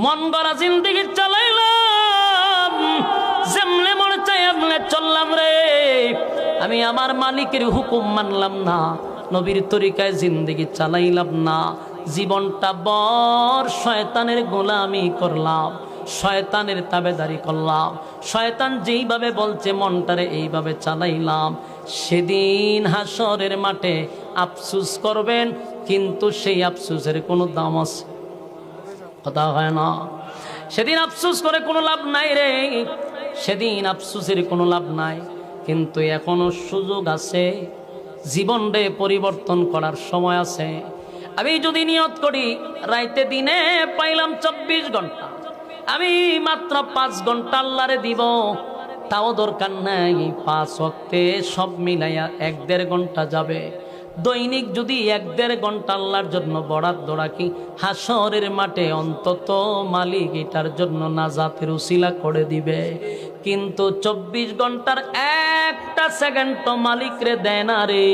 মন গড়া জিন্দেগি চালাইলাম, যেমনে মনে চাই এমনে চললাম রে। আমি আমার মালিকের হুকুম মানলাম না, নবীর তরিকায় জিন্দেগি চালাইলাম না। জীবনটা বর শয়তানের গোলামি করলাম, শয়তানের তাবেদারি করলাম। শয়তান যেইভাবে বলছে মনটারে এইভাবে চালাইলাম। সেদিন হাসরের মাঠে আফসুস করবেন, কিন্তু সেই আফসুসের কোনো দাম আছে? কথা হয় না। সেদিন আফসোস করে কোনো লাভ নাই রে, সেদিন আফসোসের কোনো লাভ নাই। কিন্তু এখনো সুযোগ আছে, জীবনরে পরিবর্তন করার সময় আছে। আমি যদি নিয়ত করি রাইতে দিনে পাইলাম 24 ঘন্টা, আমি মাত্র 5 ঘন্টা আল্লাহরে দিব, তাও দরকার নাই 5 ওয়াক্তে সব মিলাইয়া 1-1.5 ঘন্টা যাবে। দৈনিক যদি 1-1.5 ঘন্টা আল্লাহর জন্য বরাদ্দ রাখি, হাসরের মাঠে অন্তত মালিক এটার জন্য নাজাতের উসিলা করে দিবে। কিন্তু 24 ঘন্টার একটা সেকেন্ড তো মালিক রে দেয় না রে।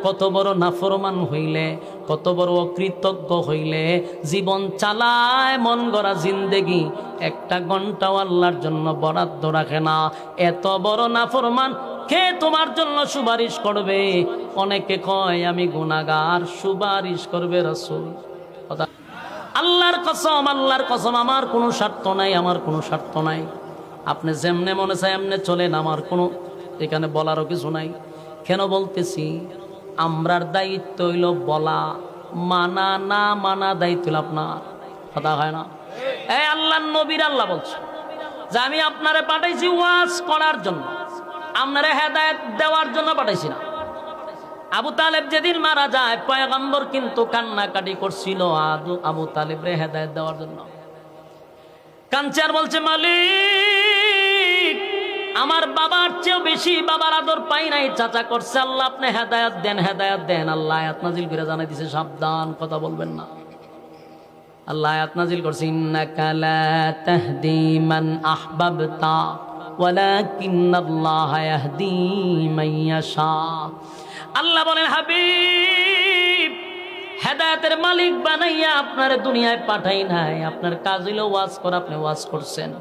কত বড় নাফরমান হইলে, কত বড় অকৃতজ্ঞ হইলে জীবন চালায় মন গড়া জিন্দেগি, 1 ঘন্টাও আল্লাহর জন্য বরাদ্দ রাখে না। এত বড় নাফরমান কে তোমার জন্য সুপারিশ করবে? অনেকে কয় আমি গুনাহগার, সুপারিশ করবে রাসূল। আল্লাহর কসম, আল্লাহর কসম, আমার কোনো স্বার্থ নাই, আমার কোনো স্বার্থ নাই। আপনি যেমনে মনে চায় এমনে চলেন, আমার কোনো এখানে বলারও কিছু নাই। কেন বলতেছি? আমরার দায়িত্ব হইল বলা, মানা না মানা দায়িত্ব হইল আপনার। কথা হয় না? এই আল্লাহর নবীর আল্লাহ বলছে যে আমি আপনারে পাঠাইছি ওয়াজ করার জন্য, আপনারে হেদায়েত দেওয়ার জন্য পাঠাইছি না। আবু তালেব যেদিন মারা যায়, পয়গম্বর কিন্তু কান্নাকাটি করছিল আবু তালেব রে হেদায়েত দেওয়ার জন্য। কাঁদছে আর বলছে, মালিক আমার বাবার চেয়েও বেশি বাবার আদর পাই নাই, চাচা করছে, আল্লাহ আপনি হেদায়েত দেন, হেদায়েত দেন। আল্লাহ আয়াত নাজিল করে জানাই দিয়েছে, সাবধান, কথা বলবেন না। আল্লাহ আয়াত নাজিল করছে, ইন্নাকা লা তাহদি মান আহবাবতা ওয়ালাকিন্নাল্লাহা ইয়াহদি মান ইয়াশা। আল্লাহ বলেন, হাবিব হেদায়েতের মালিক বানাইয়া আপনার দুনিয়ায় পাঠাই নাই, আপনার কাজ হইল ওয়াজ করা, আপনি ওয়াজ করছেন।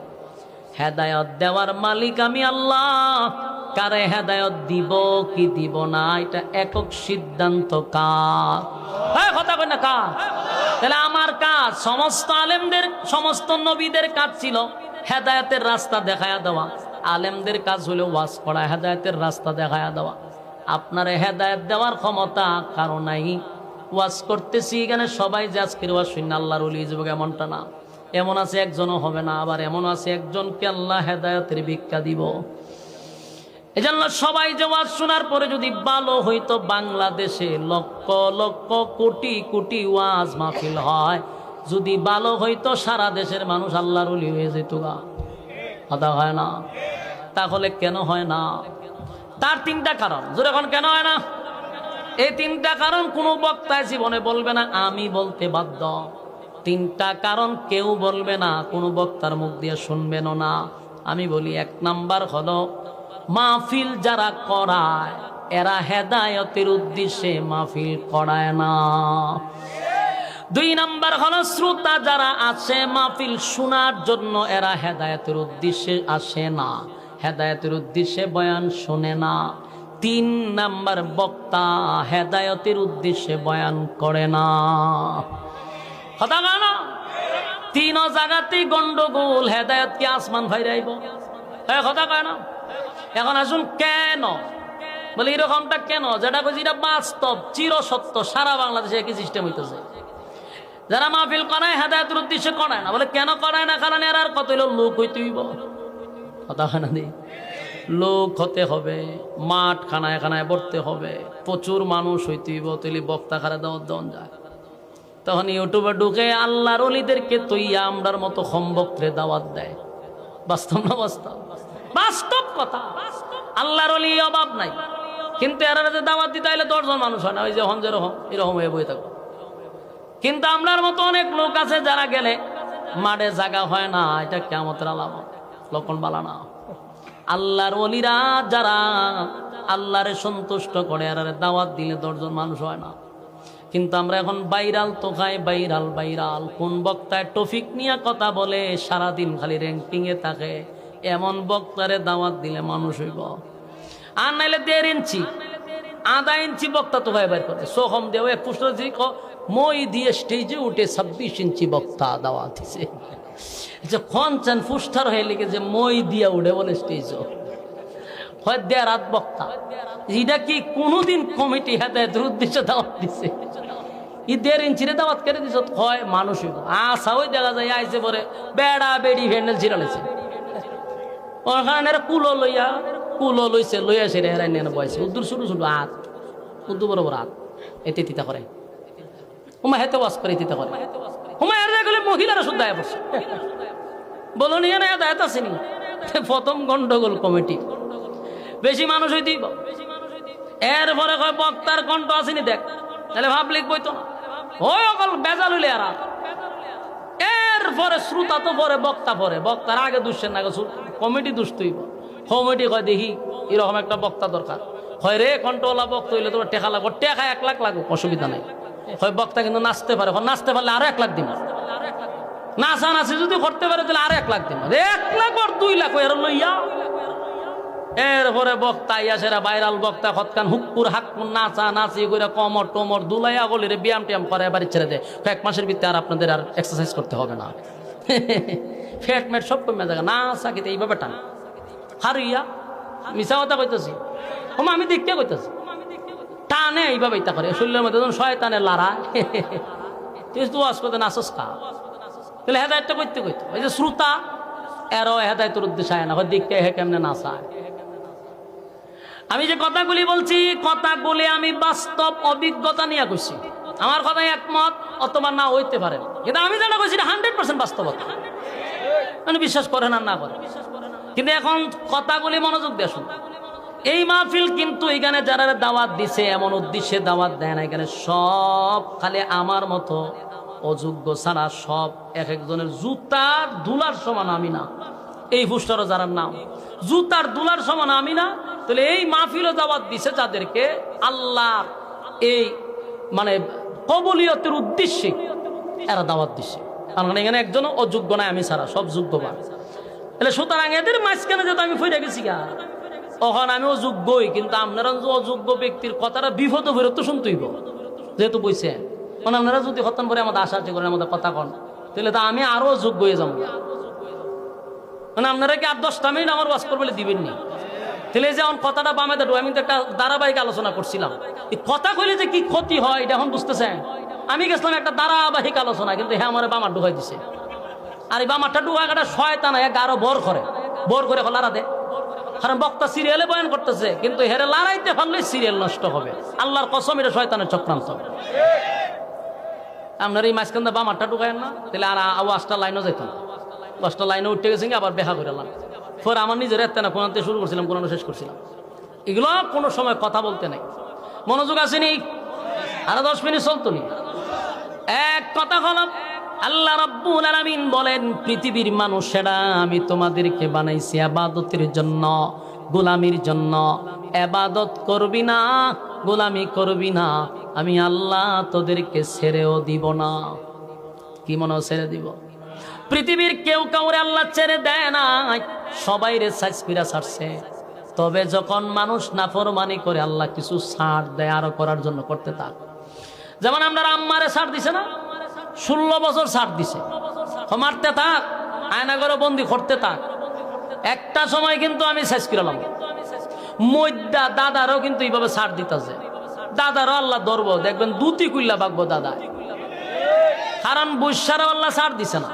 হেদায়েত দেওয়ার মালিক আমি আল্লাহ। কারে হেদায়েত দিব কি দিব না, এটা একক সিদ্ধান্ত কার? কথা কই না কার? তাহলে আমার কাজ, সমস্ত আলেমদের, সমস্ত নবীদের কাজ ছিল হেদায়েতের রাস্তা দেখায়া দেওয়া। আলেমদের কাজ হলো ওয়াজ করা, হেদায়েতের রাস্তা দেখায়া দেওয়া। আপনার হেদায়েত দেওয়ার ক্ষমতা কারো নাই। ওয়াজ করতেছি এখানে সবাই যে আজকের ওয়াজ শুনে আল্লাহর ওলি যুবক এমনটা না। এমন আছে একজনও হবে না, আবার এমন আছে একজনকে আল্লাহ হেদায়েতের ভিক্ষা দিব। এজন্য সবাই যে ওয়াজ শোনার পরে যদি ভালো হইতো, বাংলাদেশে লক্ষ লক্ষ কোটি কোটি ওয়াজ মাহফিল হয়, যদি ভালো হইতো সারা দেশের মানুষ আল্লাহর ওলি হয়ে যেত গা। কথা হয় না? তাহলে কেন হয় না? তার 3টা কারণ। যখন কেন হয় না, এই 3টা কারণ কোনো বক্তায় জীবনে বলবে না, আমি বলতে বাধ্য। 3টা কারণ কেউ বলবে না, কোনো বক্তার মুখ দিয়ে শুনবেনও না। আমি বলি, 1 নাম্বার হলো মাহফিল যারা করায় এরা হেদায়েতের উদ্দেশ্যে মাহফিল করায় না। 2 নাম্বার হলো শ্রোতা যারা আছে মাহফিল শোনার জন্য, এরা হেদায়েতের উদ্দেশ্যে আসে না, হেদায়েতের উদ্দেশ্যে বয়ান শোনে না। 3 নাম্বার বক্তা হেদায়েতের উদ্দেশ্যে বয়ান করে না। কথা না? 3 জায়গাতেই গন্ডগোল। হেদায়েত কি আসমান ফাইরাইব? কথা কয় না? এখন আসুন, কেন বলে এরকমটা কেন? যেটা বলছি এটা বাস্তব, চিরসত্য, সারা বাংলাদেশে একই সিস্টেম হইতেছে। যারা মাহফিল করায় হেদায়েতের উদ্দেশ্যে করায় না। বলে কেন করায় না? কারণ এর আর কত হইল লোক হইতে হইব। কথা হয় না? লোক হতে হবে, মাঠ খানায় খানায় ভরতে হবে, প্রচুর মানুষ হইতে হইব, তাহলে বক্তা খারা দাওয়াত দেওয়া যায়। তখন ইউটিউবে ঢুকে আল্লাহর ওলিদেরকে তৈয়া আমরার মতো খম্বক্তরে দাওয়াত দেয়। বাস্তব না বাস্তব? বাস্তব কথা। আল্লাহর ওলি অভাব নাই, কিন্তু এরা যে দাওয়াত দিতে হইলে 10 জন মানুষ হয় না, ওই যে হন যেরকম এরকম হয়ে বই থাকো। কিন্তু আমরার মতো অনেক লোক আছে যারা গেলে মাঠে জায়গা হয় না, এটা কিয়ামতের আলামত, লক্ষণ বালা না। আল্লাহর ওলিরা যারা আল্লাহরে সন্তুষ্ট করে, এরা দাওয়াত দিলে 10 জন মানুষ হয় না। কিন্তু আমরা এখন ভাইরাল তো খাই, ভাইরাল ভাইরাল। কোন বক্তায় টপিক নিয়ে কথা বলে সারাদিন খালি র্যাঙ্কিংয়ে থাকে, এমন বক্তারে দাওয়াত দিলে মানুষ হইব। আর নাইলে 1.5 ইঞ্চি 1/2 ইঞ্চি বক্তা তো ভাই বাইর করে সোহম দেও এক পুষ্ট মই দিয়ে স্টেজে উঠে 26 ইঞ্চি বক্তা দাওয়াত দিছে। খনচান ফুস্টার হয়ে লিখে যে মই দিয়া উঠে বলে স্টেজ হয় 1.5 রাত বক্তা। এটা কি কোনোদিন কমিটি হেদায়েতের উদ্দেশ্যে দাওয়াত দিছে? 1.5 ইঞ্চিরে দাওয়াত করে দিছ হয় মানুষ হইব। আশা ওই দেখা যায় আইসে পরে বেড়া বেড়ি ভ্যান্ডেল ছিড়ালেছে ওখানে কুলো লইছে লইয়া সেরে হেরাই নেন বয়সে উদ্দুর ছোট ছোট হাত উদ্দু বড় বড় হাত এতে তিতা করে হুমা হেতে ওয়াশ করে তিতা করে হুমা এর গেলে মহিলারা শুদ্ধ আয় বসে বলো নিয়ে না দায়িত্ব আসেনি। প্রথম গন্ডগোল কমিটি বেশি মানুষ হইতেই এরপরে কয় বক্তার কণ্ঠ আসেনি দেখ, তাহলে ভাব লিখবই তো না ওই অকল বেজাল হইলে আর এরপরে শ্রোতা তো পরে বক্তা পরে বক্তার আগে দুষছেন না কমিটি দুষ্টইব। কমিটি কয় দেখি এরকম একটা বক্তা দরকার হয় রে কণ্ঠওয়ালা বক্তা হইলে তোমার টেকা লাগবে, টেকা 1 লাখ লাগুক অসুবিধা নাই। হয় বক্তা কিন্তু নাচতে পারে, নাচতে পারলে আরো 1 লাখ দিব, নাচা নাচি যদি করতে পারে তাহলে আরো 1 লাখ দিব, 1 লাখ আর 2 লাখ এর লইয়া। এরপরে বক্তা ইয়া সেরা ভাইরাল বক্তা খতকান হুক্কুর হাক্কুর নাচা নাচি করে কমর টমর দুলাইয়া গলিরে ব্যায়াম ট্যাম করে বাড়ি ছেড়ে দেয়। 1 মাসের ভিতরে আর আপনাদের আর এক্সারসাইজ করতে হবে না, ফ্যাট ম্যাট সব কমে যাবে। না চাকিতে এইভাবে টান হারিয়া মিশা কথা কইতেছি আমি দেখতে কইতেছি টানে এইভাবে ইতা করে শরীরের মধ্যে শয়তানে লারা তুই তো ওয়াজ করতে নাচস খা তাহলে হেদায়তটা করতে কইতো ওই যে শ্রোতা এরও হেদায়তের উদ্দেশ্যে আয় না দেখতে হে কেমনে নাচায়। আমি যে কথাগুলি বলছি কথাগুলি আমি বাস্তব অভিজ্ঞতা নিয়ে কইছি, আমার কথাই একমত অথবা না হইতে পারে, কিন্তু আমি যেটা কইছি 100% বাস্তবতা, মানে বিশ্বাস করেন আর না করেন। কিন্তু এখন কথাগুলি মনোযোগ দিয়ে শুনুন। এই মাহফিল কিন্তু এখানে যারা দাওয়াত দিছে এমন উদ্দেশ্যে দাওয়াত দেয় না, এখানে সব খালি আমার মতো অযোগ্য ছাড়া সব এক একজনের জুতার ধুলার সমান আমি না। এই পুস্টারও যারা নাম জুতার ধুলার সমান আমি না, তাহলে এই মাহফিলও দাওয়াত দিছে যাদেরকে আল্লাহ এই মানে কবুলিয়তের উদ্দেশ্যে এরা দাওয়াত দিছে, কারণ এখানে একজনও অযোগ্য নাই আমি ছাড়া সব যোগ্যবান। তাহলে সুতরাং এদের মাঝখানে যেহেতু আমি ফিরে গেছি গা তখন আমি অযোগ্যই, কিন্তু আপনারা অযোগ্য ব্যক্তির কথাটা বিপদ ফেরত তো শুনতেইব যেহেতু বইছেন, মানে আপনারা যদি হতান করে আমাদের আশা করেন আমাদের কথা কন তাহলে তো আমি আরো অযোগ্য হয়ে যাবো। মানে আপনারা কি আর 10টা মিনিট আমার ওয়াজ করবে দিবেননি? তাহলে যে এখন কথাটা বামে দেবো, আমি তো একটা ধারাবাহিক আলোচনা করছিলাম এই কথা কইলে যে কি ক্ষতি হয় এটা এখন বুঝতেছেন। আমি গেছিলাম একটা ধারাবাহিক আলোচনা, কিন্তু হ্যাঁ আমার বামার ঢুকাই দিছে, আর এই বামারটা ঢুকা একটা শয়তান এক আরো বর করে লারা দেয়, কারণ বক্তা সিরিয়ালে বয়ান করতেছে কিন্তু হেরে লড়াইতে পারলে সিরিয়াল নষ্ট হবে। আল্লাহর কসম এটা শয়তানের চক্রান্ত। আপনার এই মাঝখান বামারটা ঢুকায় না তাহলে আর আওয়াজটা লাইনও যেত না, 10টা লাইনে উঠে গেছে আবার দেখা করে এলাম। পরে আমার নিজের এত না কোরআনতে শুরু করছিলাম কোরআন শেষ করছিলাম, এগুলো কোনো সময় কথা বলতে নাই, মনোযোগ আসেনি। আরো 10 মিনিট চলতো নি। এক কথা হলো আল্লাহ রাব্বুল আলামিন বলেন পৃথিবীর মানুষেরা আমি তোমাদেরকে বানাইছি ইবাদতের জন্য, গোলামির জন্য। ইবাদত করবি না, গোলামি করবি না, আমি আল্লাহ তোদেরকে ছেড়েও দিব না। কি মনে ছেড়ে দিব? পৃথিবীর কেউ কাউরে আল্লাহ ছেড়ে দেয় না, সবাই রে সাইজ কইরা ছাড়ছে। তবে যখন মানুষ নাফরমানি করে আল্লাহ কিছু ছাড় দেয় আরো করার জন্য করতে থাক। যেমন আমরা আম্মারে ছাড় দিছে না, 16 বছর ছাড় দিছে, মারতে থাক, আয়নাগরে বন্দি করতে থাক। একটা সময় কিন্তু আমি শেষ করলাম মধ্যা দাদারও কিন্তু এইভাবে ছাড় দিতেছে, দাদারও আল্লাহ ধরব দেখবেন দুটি কুল্লা বাগবো দাদা, কারণ বৈশারও আল্লাহ ছাড় দিছে না।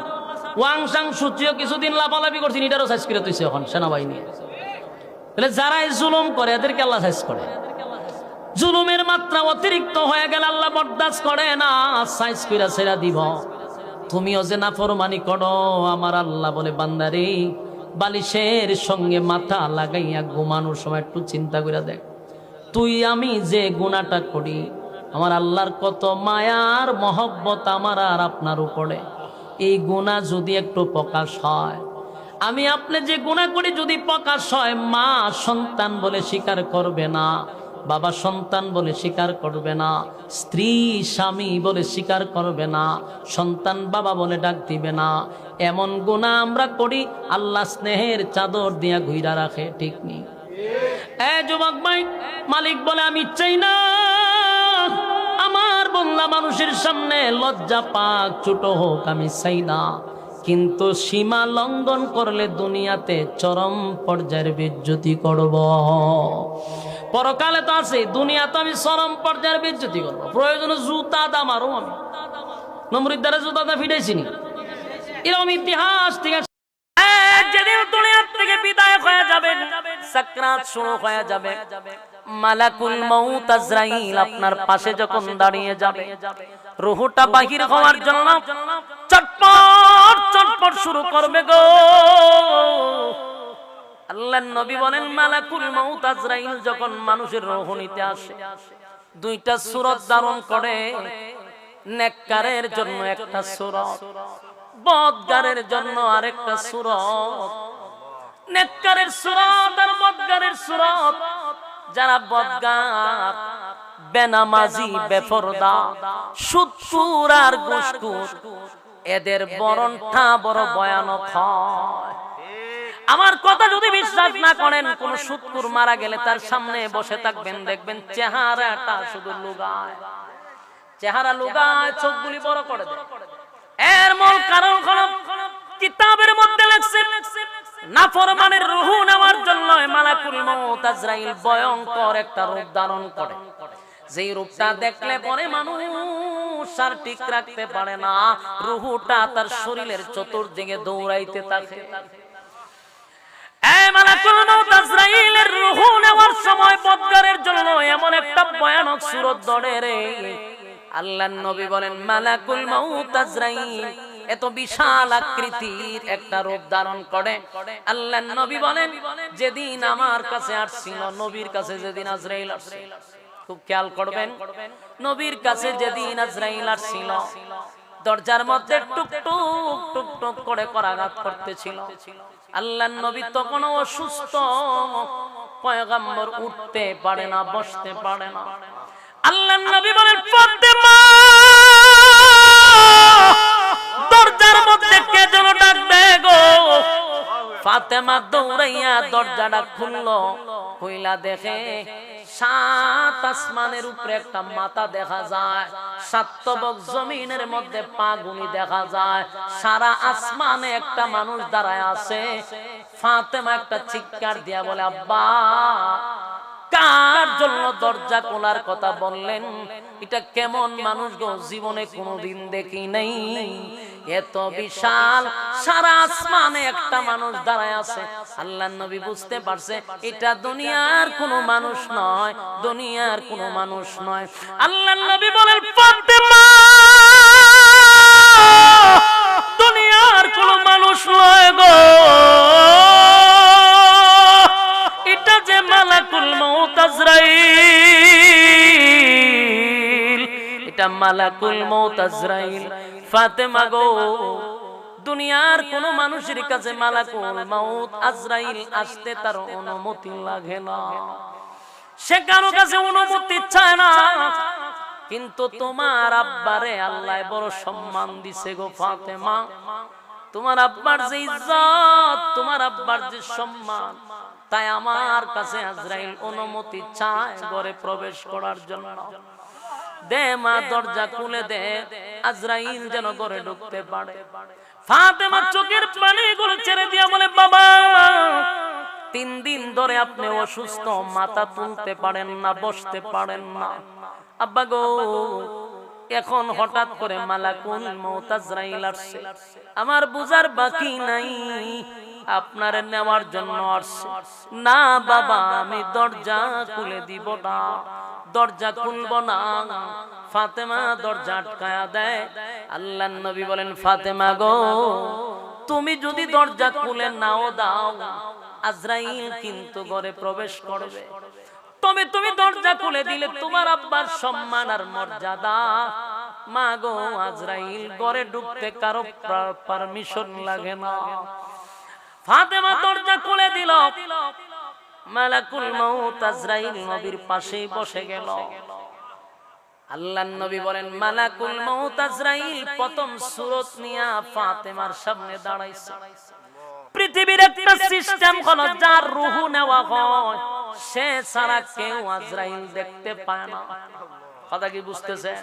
ওয়াংসাং সূচিও কিছুদিন লাফালাফি করছেন, এটারও শেষ করে তুইছে এখন সেনাবাহিনী। তাহলে যারাই জুলুম করে এদেরকে আল্লাহ শেষ করে। জুলুমের মাত্রা অতিরিক্ত হয়ে গেলে আল্লাহ বরদাস্ত করে না, সাইজ কইরা ছেড়া দিব। তুমিও যে নাফরমানি করো, আমার আল্লাহ বলে বান্দারে বালিশের সঙ্গে মাথা লাগাইয়া ঘুমানোর সময় একটু চিন্তা করে দেখ, তুই আমি যে গুনাহটা করি আমার আল্লাহর কত মায়ার মহব্বত আমার আর আপনার উপরে। এই গুনাহ যদি একটু প্রকাশ হয়, আমি আপনি যে গুনাহ করি যদি প্রকাশ হয়, মা সন্তান বলে স্বীকার করবে না, বাবা সন্তান বলে স্বীকার করবে না, স্ত্রী স্বামী বলে স্বীকার করবে না, সন্তান বাবা বলে ডাক দিবে না। এমন গুনাহ আমরা করি, আল্লাহ স্নেহের চাদর দিয়া ঘুইরা রাখে, ঠিক নেই? যুবক ভাই, মালিক বলে আমি চাই না আমার বান্দা মানুষের সামনে লজ্জা পাক, ছোট হোক, আমি চাই না। কিন্তু সীমা লঙ্ঘন করলে দুনিয়াতে চরম পর্যায়ের বেইজ্জতি করব। পরকালে তো আছে, দুনিয়া তো আমি চরম পর্যায়ের বেইজ্জতি করব। প্রয়োজনে জুতা দা মারো, আমি নমরুদ দ্বারা জুতা দা ফিটাইছি নি, এরকম ইতিহাস। ঠিক আছে, যেদিন দুনিয়া থেকে বিদায় হয়ে যাবে, সাকরাত শুরু হয়ে যাবে, মালাকুল মউত আজরাইল আপনার পাশে যখন দাঁড়িয়ে যাবে, রূহটা বাহির হওয়ার জন্য চটপট চটপট শুরু করবে গো। আল্লাহর নবী বলেন, মালাকুল মউত আজরাইল যখন মানুষের রূহ নিতে আসে, দুইটা সূরত ধারণ করে। নেককারের জন্য একটা সূরত, বদগারের জন্য আরেকটা সূরত। নেককারের সূরত আর বদগারের সূরত। যারা বদগার, বেনামাজি, বেপরদা, সুদখোর আর ঘুষখোর, এদের বরণটা বড় ভয়ানক হয়। আমার কথা যদি বিশ্বাস না করেন, কোন সুদখোর মারা গেলে তার সামনে বসে থাকবেন, দেখবেন চেহারাটা শুধু লুগায়, চেহারা লুগায়, চোখগুলি বড় করে দেয়। এর মূল কারণ হলো কিতাবের মধ্যে লেখছে, নাফরমানের রূহ নেওয়ার জন্য মালাকুল মউত আজরাইল ভয়ঙ্কর একটা রূপ ধারণ করে। যেই রূপটা দেখলে পরে মানুষ আর ঠিক রাখতে পারে না, রূহটা তার শরীরের চতুর্দিকে দৌড়াইতে থাকে। মালাকুল মউত আজরাইলের রূহ নেওয়ার সময় বদগারের জন্য এমন একটা ভয়ানক সূরত ধরে রে। আল্লাহর নবী বলেন, মালাকুল মউত আজরাইল এত বিশাল আকৃতির একটা রূপ ধারণ করে। আল্লাহর নবী বলেন, যেদিন আমার কাছে আসছিল, নবীর কাছে যেদিন আজরাইল আসছিল, খুব খেয়াল করবেন, নবীর কাছে যেদিন আজরাইল আসছিল, দরজার মধ্যে টুক টুক টুক টুক করে করাঘাত করতেছিল। আল্লাহর নবী তখন অসুস্থ, পয়গম্বর উঠতে পারে না, বসতে পারে না। আল্লাহর নবী বলেন, ফাতেমা, দরজার মধ্যে কে যেন ডাক দেয় গো। ফাতেমা দৌড়াইয়া দরজাটা খুললো, খুইলা দেখে সাত আসমানের উপরে একটা মাথা দেখা যায়, সাত তবক জমিনের মধ্যে পা গুনি দেখা যায়, সারা আসমানে একটা মানুষ দাঁড়ায় আছে। ফাতেমা একটা চিৎকার দিয়া বলে, আব্বা, কার জন্য দরজা খোলার কথা বললেন? এটা কেমন মানুষ গো, জীবনে কোনোদিন দেখি নাই। এত বিশাল সারা আসমানে একটা মানুষ দাঁড়ায় আছে। আল্লাহর নবী বুঝতে পারছে এটা দুনিয়ার কোনো মানুষ নয়, দুনিয়ার কোনো মানুষ নয়। আল্লাহর নবী বলেন, ফাতেমা, দুনিয়ার কোনো মানুষ নয় গো, এটা যে মালাকুল মউত আজরাইল, এটা মালাকুল মউত আজরাইল। ফাতেমা গো, দুনিয়ার কোন মানুষের কাছে মালাকুল মউত আজরাইল আসতে তার অনুমতি লাগে না, সে কারো কাছে অনুমতি চায় না। কিন্তু তোমার আব্বারে আল্লাহ বড় সম্মান দিছে গো ফাতেমা। তোমার আব্বার যে ইজ্জত, তোমার আব্বার যে সম্মান, তাই আমার কাছে আজরাইল অনুমতি চায় ঘরে প্রবেশ করার জন্য। দে মা, দরজা খুলে দে, আজরাইল যেন ঘরে ঢুকতে পারে। ফাতেমা চোখের পানিগুলো ছেড়ে দিয়া বলে, বাবা, 3 দিন ধরে আপনি অসুস্থ, মাথা তুলতে পারেন না, বসতে পারেন না। আব্বা গো, এখন হঠাৎ করে মালাকুল মউত আজরাইল আসছে, আমার বুঝার বাকি নাই, আপনারে নেওয়ার জন্য আসছে। না বাবা, আমি দরজা খুলে দিব না, দরজা খুলবো না। ফাতেমা দরজা আটকায়া দেয়। আল্লাহর নবী বলেন, ফাতেমা গো, তুমি যদি দরজা খুলে নাও দাও, আজরাইল কিন্তু ঘরে প্রবেশ করবে। তবে তুমি দরজা খুলে দিলে তোমার আব্বার সম্মান আর মর্যাদা। মা গো, আজরাইল ঘরে ঢুকতে কারো পারমিশন লাগে না। ফাতেমা দরজা খুলে দিল। মালাকুল মউত আজরাইল নবীর পাশেই বসে গেল। আল্লাহর নবী বলেন মালাকুল মউত আজরাইল প্রথম সূরত নিয়া ফাতেমার সামনে দাঁড়াইছে। পৃথিবীর একটা সিস্টেম হলো যার রূহ নেওয়া হয় সে ছাড়া কেউ আজরাইল দেখতে পায় না। কথা কি বুঝতেছেন?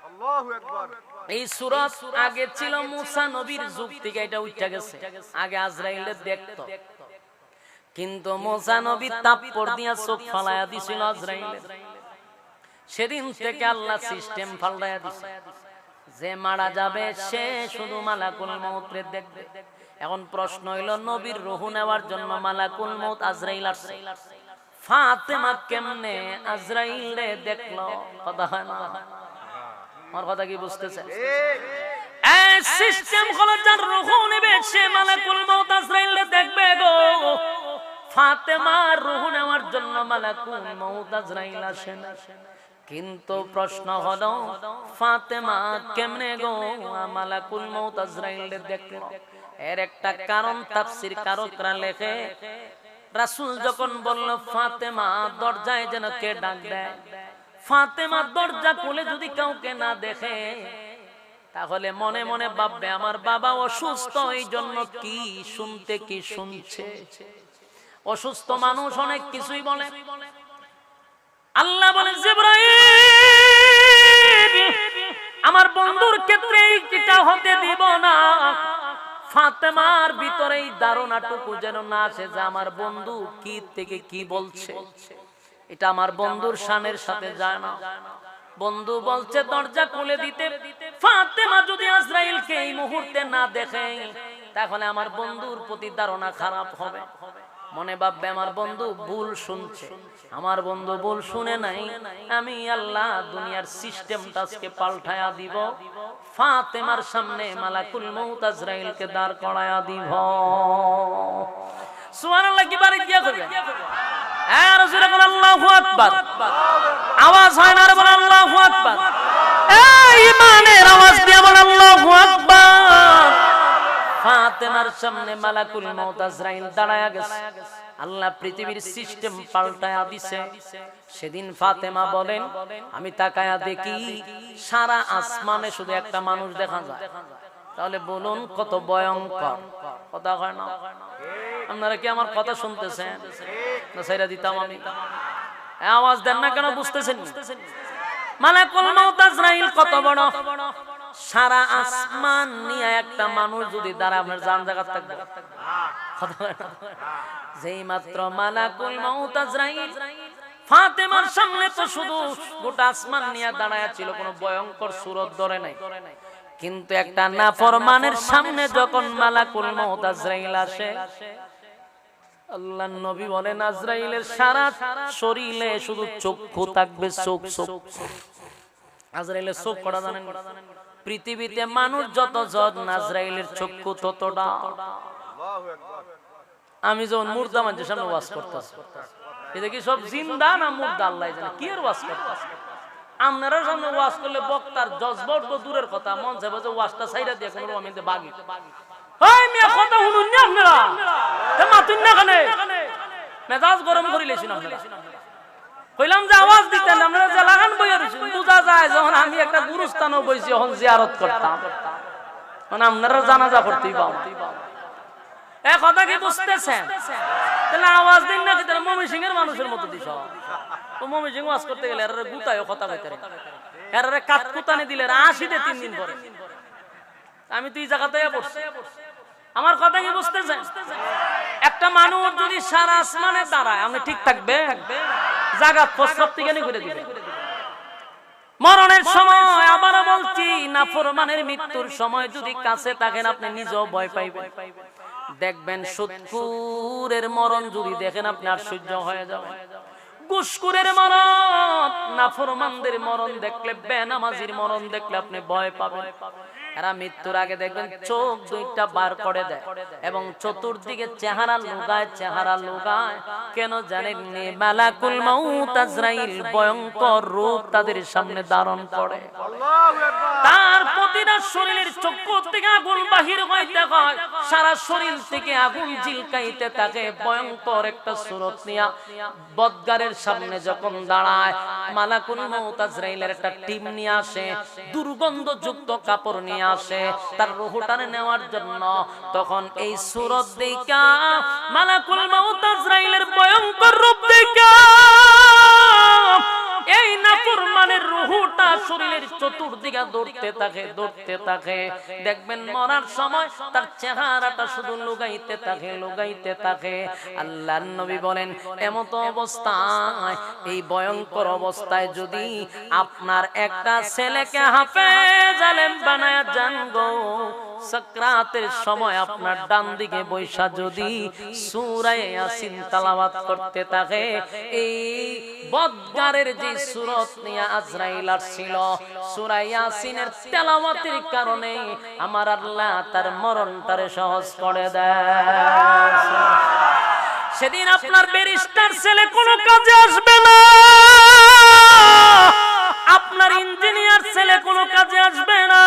আল্লাহু আকবার। এই সূরত আগে ছিল মুসা নবীর যুগ থেকে, এটা উঠে গেছে। আগে আজরাইলে দেখতো, কিন্তু মুসা নবী তাপ্পর দিয়া চোখ ফালায়া দিছিল আজরাইলে। সেদিন থেকে আল্লাহ সিস্টেম ফালায়া দিছে, যে মারা যাবে সে শুধু মালাকুল মউতরে দেখবে। এখন প্রশ্ন হইল নবীর রূহ নেওয়ার জন্য মালাকুল মউত আজরাইল আসছে, ফাতেমা কেমনে আজরাইলে দেখলো? কথা হয় না? আমার কথা কি বুঝতেছেন? এই সিস্টেম হলো যার রূহ নেবে সে মালাকুল মউত আজরাইলে দেখবে গো। ফাতেমার রূহ নেওয়ার জন্য মালাকুল মউত আজরাইল আসে না। কিন্তু প্রশ্ন হলো ফাতেমা কেমনে গো মালাকুল মউত আজরাইল দেখলো? এর একটা কারণ তাফসীর কারকরা লেখে, রাসূল যখন বলল ফাতেমা দরজায় যেন কে ডাক দেয়, ফাতেমা দরজা খুলে যদি কাউকে না দেখে তাহলে মনে মনে ভাববে আমার বাবা অসুস্থ, এই জন্য কি শুনতে কি শুনছে। অসুস্থ মানুষ অনেক কিছুই বলে। আল্লাহ বলেন জিবরাইল আমার বন্ধুর ক্ষেত্রে এটা হতে দিব না। ফাতেমার ভিতরে এই ধারণাটুকু যেন না আসে যে আমার বন্ধু কি থেকে কি বলছে, এটা আমার বন্ধুর শানের সাথে যায় না। বন্ধু বলছে দরজা খুলে দিতে, ফাতেমা যদি আজরাইলকে এই মুহূর্তে না দেখে তাহলে আমার বন্ধুর প্রতি ধারণা খারাপ হবে। মনে ভাববে আমার বন্ধু ভুল শুনছে। আমার বন্ধু ভুল শুনে নাই, আমি আল্লাহ দুনিয়ার সিস্টেমটা আজকে পাল্টায়া দিব। ফাতেমার সামনে মালাকুল মউত আজরাইলকে দাঁড় করায়া দিব। সুবহানাল্লাহ কি বারে দিয়া করবে? হ্যাঁ রাসূল বলেন আল্লাহু আকবার। আওয়াজ হয় না রে বলেন আল্লাহু আকবার। এই ইমানের আওয়াজ দিয়ে বলেন আল্লাহু আকবার। ফাতেমার সামনে মালাকুল মউত আজরাইল দাঁড়ায়া গেছে। আল্লাহ পৃথিবীর সিস্টেম পাল্টায়া দিছে। সেদিন ফাতেমা বলেন আমি তাকায়া দেখি সারা আসমানে শুধু একটা মানুষ দেখা যায়। তাহলে বলুন কত ভয়ঙ্কর। কথা হয় না? আপনারা কি আমার কথা শুনতেছেন? না ছাইরা দিতাম আমি? আওয়াজ দেন না কেন? বুঝতেছেন? মালাকুল মউত আজরাইল কত বড়। সারা আসমান নিয়ে একটা মানুষ যদি দাঁড়ায় আপনার জান জায়গা থাকবে? যেই মাত্র মালাকুল মউত আজরাইল ফাতেমার সামনে তো শুধু গোটা আসমান নিয়ে দাঁড়ায় ছিল, কোনো ভয়ঙ্কর সূরত ধরে নাই। কিন্তু একটা নাফরমানের সামনে যখন মালাকুল মউত আজরাইল আসে, আল্লাহর নবী বলেন আজরাইলের সারা শরীরে শুধু চক্ষু থাকবে, চোখ চোখ। আজরাইলের চোখ কটা জানেন? পৃথিবীতে মানুষ যত জন আজরাইলের চক্ষু ততটা। আমি যখন মুর্দা মানুষের সামনে ওয়াজ করতেছি, এটা কি সব জিন্দা না মুর্দা আল্লাহ জানে। কি এর ওয়াজ করতেছি? আপনারা সামনে ওয়াজ করলে বক্তার জজবট তো দূরের কথা, মন চাইবে যে ওয়াজটা ছাইরা দিয়ে কোনো আমি বাগি। ওই মিয়া কথা শুনুন না আপনারা, এ মাতুন না কানে মেজাজ গরম করে লেছেন আপনারা। কইলাম যে আওয়াজ দিতেন, আপনারা যে লাগান বইয়া রইছেন। বুঝা যায় যখন আমি একটা গুরুস্থানও বইছি এখন জিয়ারত করতাম, মানে আপনারা জানাজা করতেই পাও। এ কথা কি বুঝতেছেন? তাহলে আওয়াজ দিন না, তাহলে ময়মনসিংহ এর মানুষের মতো দিছ। ও ময়মনসিংহ ওয়াজ করতে গেলে এর গুতায় কথা কইতে রে, এর কাট কুতানে দিলে 80 দে 3 দিন পরে। আমি তো এই জায়গাতে পড়ছি। আমার কথা কি বুঝতেছেন? একটা মানুষ যদি সারা আসমানে দাঁড়ায়, আপনি ঠিক থাকবে? জায়গা প্রস্তাব থেকে করে দিবে। মরণের সময় আবার বলছি, নাফরমানের মৃত্যুর সময় যদি কাছে থাকেন আপনি নিজেও ভয় পাইবেন। দেখবেন সুৎখুরের মরণ যদি দেখেন আপনি আর সহ্য হয়ে যাবে। ঘুষখোরের মরণ, নাফরমানদের মরণ দেখলে, বেনামাজির মরণ দেখলে আপনি ভয় পাবেন। এরা মৃত্যুর আগে দেখবেন চোখ দুইটা বার করে দেয় এবং চতুর্দিকে চেহারা লুকায়। কেন জানেন? মালাকুল মউত আজরাইল ভয়ঙ্কর রূপ তাদের সামনে ধারণ করে। তার প্রতিটা শরীরের চক্ষু থেকে আগুন বাহির হইতে হয় সারা শরীর থেকে আগুন ঝিলকাইতে থাকে, ভয়ঙ্কর একটা সূরত নিয়া বদগারের সামনে যখন দাঁড়ায়, মালাকুল মউত আজরাইলের একটা টিম নিয়ে আসে, দুর্গন্ধযুক্ত কাপড় নিয়ে আসে তার রূহটারে নেওয়ার জন্য। তখন এই সূরত দেখা মালাকুল মউত আজরাইলের ভয়ঙ্কর রূপ দেখা এই নাফরমানের রূহটা শরীরের চতুর্দিকে দৌড়তে থাকে। দেখবেন মরার সময় তার চেহারাটা শুধু লুগাইতে থাকে। আল্লাহর নবী বলেন, এমত অবস্থায়, এই ভয়ঙ্কর অবস্থায় যদি আপনার একটা ছেলেকে হাফেজ আলেম বানায়া যান গো, সাকরাতের সময় আপনার ডান দিকে বৈশা যদি সূরা ইয়াসিন তেলাওয়াত করতে থাকে, এই বদগারের যে সূরত নিয়ে আজরাইল আসছিল, সূরা ইয়াসিনের তেলাওয়াতের কারণে আমার আল্লাহ তার মরণটারে সহজ করে দেয়। সেদিন আপনার ব্যারিস্টার ছেলে কোনো কাজে আসবে না, আপনার ইঞ্জিনিয়ার ছেলে কোনো কাজে আসবে না,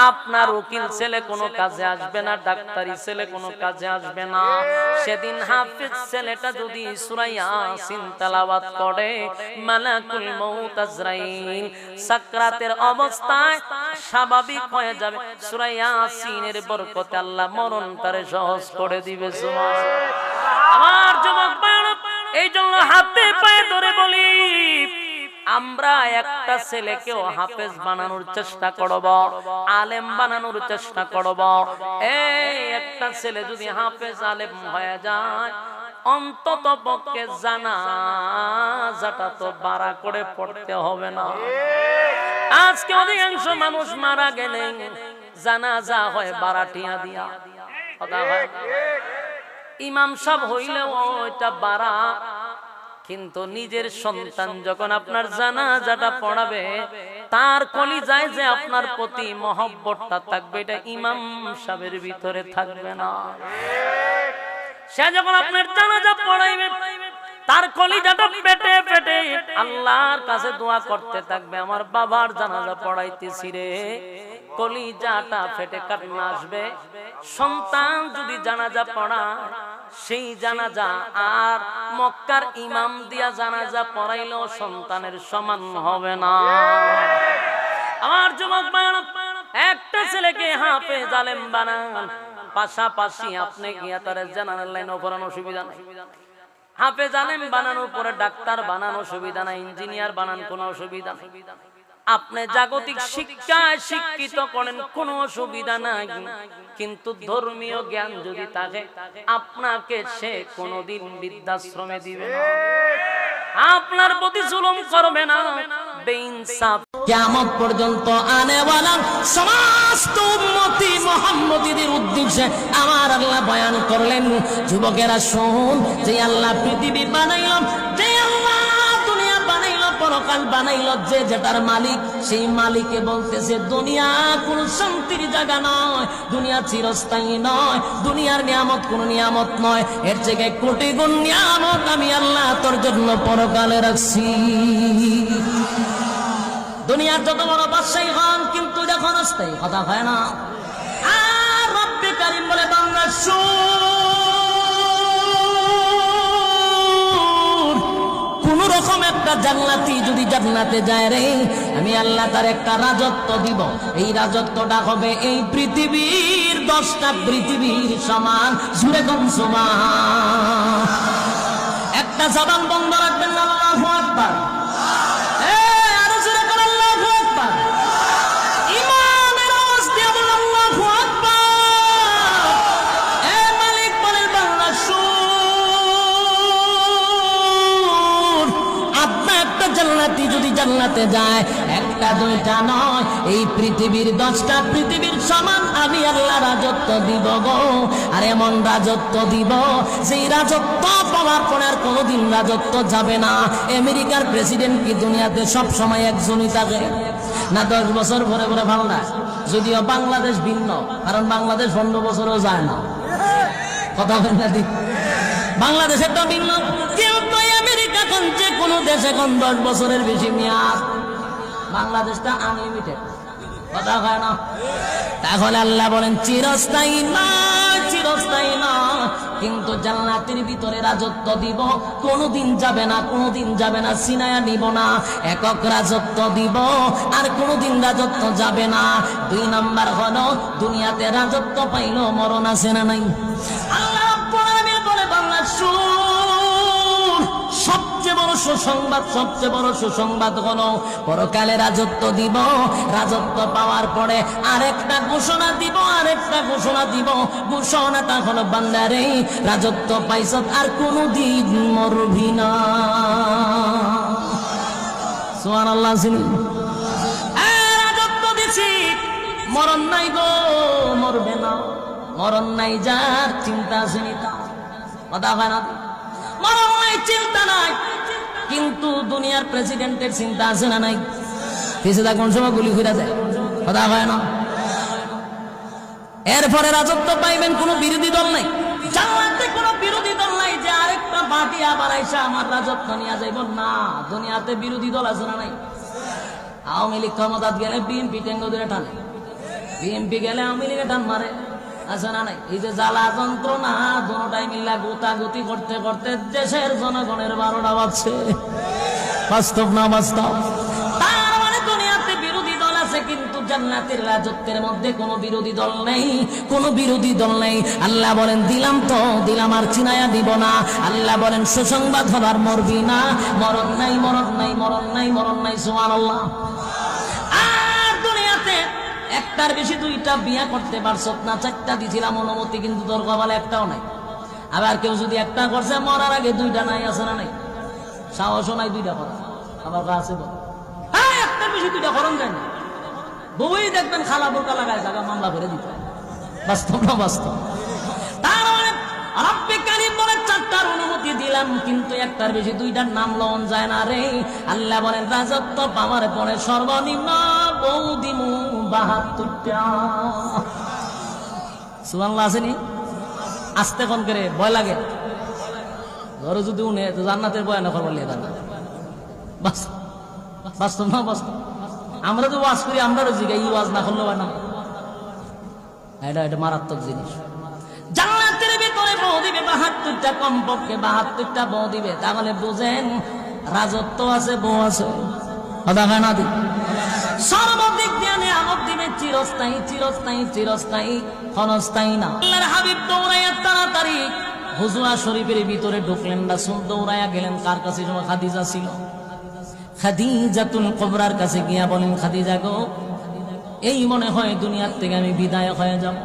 আপনার উকিল ছেলে কোনো কাজে আসবে না, ডাক্তারি ছেলে কোনো কাজে আসবে না। সেদিন হাফেজ ছেলেটা যদি সূরা ইয়াসিন তেলাওয়াত করে, মালাকুল মউত আজরাইল সাকরাতের অবস্থায় স্বাভাবিক হয়ে যাবে। সূরা ইয়াসিনের বরকতে আল্লাহ মরণটারে সহজ করে দিবে। সুবহানাল্লাহ। আমার যুবক ভাইরা, এই জন্য হাতে পায়ে ধরে বলি, আমরা একটা ছেলেকেও হাফেজ বানানোর চেষ্টা করব, আলেম বানানোর চেষ্টা করব। এই একটা ছেলে যদি হাফেজ আলেম হয়ে যায়, অন্তত পক্ষে জানাজাটা তো বাড়া করে পড়তে হবে না। আজকে অধিকাংশ মানুষ মারা গেলে জানাজা হয় বারাটিয়া দিয়া, কথা হয়। ইমাম সাহেব হইলেও ওইটা বাড়া, কিন্তু নিজের সন্তান যখন আপনার জানাজাটা পড়াবে, তার কলিজায় যে আপনার প্রতি মহব্বতটা থাকবে, এটা ইমাম সাহেবের ভিতরে থাকবে না। সে যখন আপনার জানাজা পড়াইবে, তার কলিজাটা পেটে পেটে আল্লাহর কাছে দোয়া করতে থাকবে, আমার বাবার জানাজা পড়াইতেছি রে, কলিজাটা ফেটে কান্না আসবে। সন্তান যদি জানাজা পড়ায়, সেই জানাজা আর মক্কার ইমাম দিয়া জানাজা পড়াইলেও সন্তানের সমান হবে না। আমার যুবক ভাইরা, একটা ছেলেকে হাফেজ আলেম বানান, পাশাপাশি আপনি গিয়া তার জানার লাইনও পড়ানো সুবিধা নাই। হাফেজ আলেম বানানোর পরে ডাক্তার বানানো সুবিধা নাই, ইঞ্জিনিয়ার বানান কোনো অসুবিধা নাই। আপনি জাগতিক শিক্ষায় শিক্ষিত করেন, কোনো অসুবিধা নাই, কিন্তু ধর্মীয় জ্ঞান যদি থাকে, আপনাকে সে কোনোদিন বৃদ্ধাশ্রমে দিবে না, আপনার প্রতি জুলুম করবে না, বেইনসাফ। কিয়ামত পর্যন্ত আনেওয়ালা সমস্ত উম্মতি মুহাম্মদীদের উদ্দেশ্যে আমার আল্লাহ বয়ান করলেন, যুবকেরা শুন, যে আল্লাহ পৃথিবী বানাইল, যে আল্লাহ দুনিয়া বানাইল, পরকাল বানাইল, যে যেটার মালিক, সেই মালিকে বলতেছে, দুনিয়া কোন শান্তির জায়গা নয়, দুনিয়া চিরস্থায়ী নয়, দুনিয়ার নিয়ামত কোন নিয়ামত নয়, এর থেকে কোটি গুণ নিয়ামত আমি আল্লাহ তোর জন্য পরকালে রাখছি। দুনিয়ার যত বড় বাদশাহী হন, কিন্তু যখন অস্থায়ী, কথা হয় না। আর রব্বে কারীম বলে, বান্দা শুন, কোন রকম একটা জান্নাতি যদি জান্নাতে যায় রে, আমি আল্লাহ তার একটা রাজত্ব দিব। এই রাজত্বটা হবে এই পৃথিবীর 10টা পৃথিবীর সমান। জুড়ে কোন সুবহান। একটা জবান বন্ধ রাখবেন না, আল্লাহু আকবার। যদি জান্নাতে যায়, একটা দুইটা নয়, এই পৃথিবীর 10টা পৃথিবীর সমান আমি আল্লাহ রাজত্ব দিব গো। আর এমন রাজত্ব দিব, সেই রাজত্ব পাওয়ার পরে আর কোনোদিন রাজত্ব যাবে না। আমেরিকার প্রেসিডেন্ট কি দুনিয়াতে সব সময় একজনই থাকে না? 10 বছর পরে পরে ভালো না। যদিও বাংলাদেশ ভিন্ন, কারণ বাংলাদেশ 15 বছরও যায় না, কথা বলেন না। বাংলাদেশের তো ভিন্ন, কিন্তু আমেরিকা কোন যে কোনো দেশে কোন 10 বছরের বেশি মেয়াদ, বাংলাদেশটা আনলিমিটেড। কথা হয় না? তাহলে আল্লাহ বলেন চিরস্থায়ী না, চিরস্থায়ী না, কিন্তু জান্নাতের ভিতরে রাজত্ব দিব, কোনোদিন যাবে না, কোনোদিন যাবে না, সিনায়া নিব না, একক রাজত্ব দিব, আর কোনোদিন রাজত্ব যাবে না। 2 নাম্বার হলো দুনিয়াতে রাজত্ব পাইলো মরণ আছে না নাই? আল্লাহ রাব্বুল আলামিন বলে বান্দা শুন, সবচেয়ে বড় সুসংবাদ, সবচেয়ে বড় সুসংবাদ হলো পরকালে রাজত্ব দিব, রাজত্ব পাওয়ার পরে আরেকটা ঘোষণা দিব, আরেকটা ঘোষণা দিব। ঘোষণাটা হলো বান্দারে রাজত্ব পাইছ আর কোনদিন মরবি না। সুবহানাল্লাহ। রাজত্ব দিছি, মরণ নাই গো, মরবে না, মরণ নাই, যার চিন্তা আসেনি তা। কথা হয় না? মরণ নাই, চিন্তা নাই, কিন্তু দুনিয়ার প্রেসিডেন্টের চিন্তা আছে না নাই? পিছিয়ে কোন সময় গুলি ঘুরে যায়, কথা হয় না? এরপরে রাজত্ব পাইবেন, কোন বিরোধী দল নাই, জান্নাতে কোন বিরোধী দল নাই যে আরেকটা পার্টি আবার আইসা আমার রাজত্ব নিয়ে যাইব না। দুনিয়াতে বিরোধী দল আছে না নাই? আওয়ামী লীগ ক্ষমতাত গেলে বিএনপি টেঙ্গো ধরে টানে, বিএনপি গেলে আওয়ামী লীগে টান মারে, আছে না নাই? এই যে জ্বালা যন্ত্রণা, দুটাই মিল্লা গোতাগুতি করতে করতে দেশের জনগণের 12টা বাজছে। বাস্তব না বাস্তব? তার মানে দুনিয়াতে বিরোধী দল আছে, কিন্তু জান্নাতের রাজত্বের মধ্যে কোনো বিরোধী দল নেই, কোনো বিরোধী দল নেই। আল্লাহ বলেন দিলাম তো দিলাম, আর চিনায়া দিব না। আল্লাহ বলেন সুসংবাদ হবার মরবি না, মরণ নাই, মরণ নাই, মরণ নাই, মরণ নাই। সুবহানাল্লাহ। আর দুনিয়াতে একটার বেশি 2টা বিয়া করতে পারছ না, 4টা দিছিলাম অনুমতি, কিন্তু তোর কপালে একটাও নাই। আবার কেউ যদি একটা করছে মরার আগে 2টা নাই, আছে না নাই? সাহসও নাই 2টা করা, আবার আছে বল, হ্যাঁ একটার বেশি 2টা করণ যায় না। বউই দেখবেন খালা বোরকা লাগায় জায়গা মামলা করে দিতে। বাস্তব না বাস্তব? তার মানে রব্বে কারীম বলে 4টার অনুমতি দিলাম, কিন্তু একটার বেশি 2টার নাম লওন যায় না রে। আল্লাহ বলেন রাজত্ব পাওয়ার পরে সর্বনিম্ন বউ দিমু 72টা। সুবহানাল্লাহ। আসেনি? আস্তে কোন করে ভয় লাগে, ধরো যদি উনি জান্নাতের বয়ান করবার লিয়ে জান্নাত। বাস্তব না বাস্তব? আমরা তো ওয়াজ করি, আমরা জিগাই এই ওয়াজ না করলে হয় না? এটা মারাত্মক জিনিস। জান্নাতের ভিতরে বউ দিবে 72টা, কমপক্ষে 72টা বউ দিবে। তাহলে বুঝেন রাজত্ব আছে, বউ আছে, কথা হয় না? সর্বদিক দিয়ে নিয়ামত দিবে, চিরস্থায়ী, চিরস্থায়ী, চিরস্থায়ী, ক্ষণস্থায়ী না। আল্লাহর হাবিব দৌড়াইয়া তাড়াতাড়ি হুজরা শরীফের ভিতরে ঢুকলেন, রাসূল দৌড়াইয়া গেলেন কার কাছে? সময় খাদিজা ছিল, খাদিজাতুল কুবরার কাছে গিয়া বলেন খাদিজা গো, এই মনে হয় দুনিয়ার থেকে আমি বিদায় হয়ে যাব,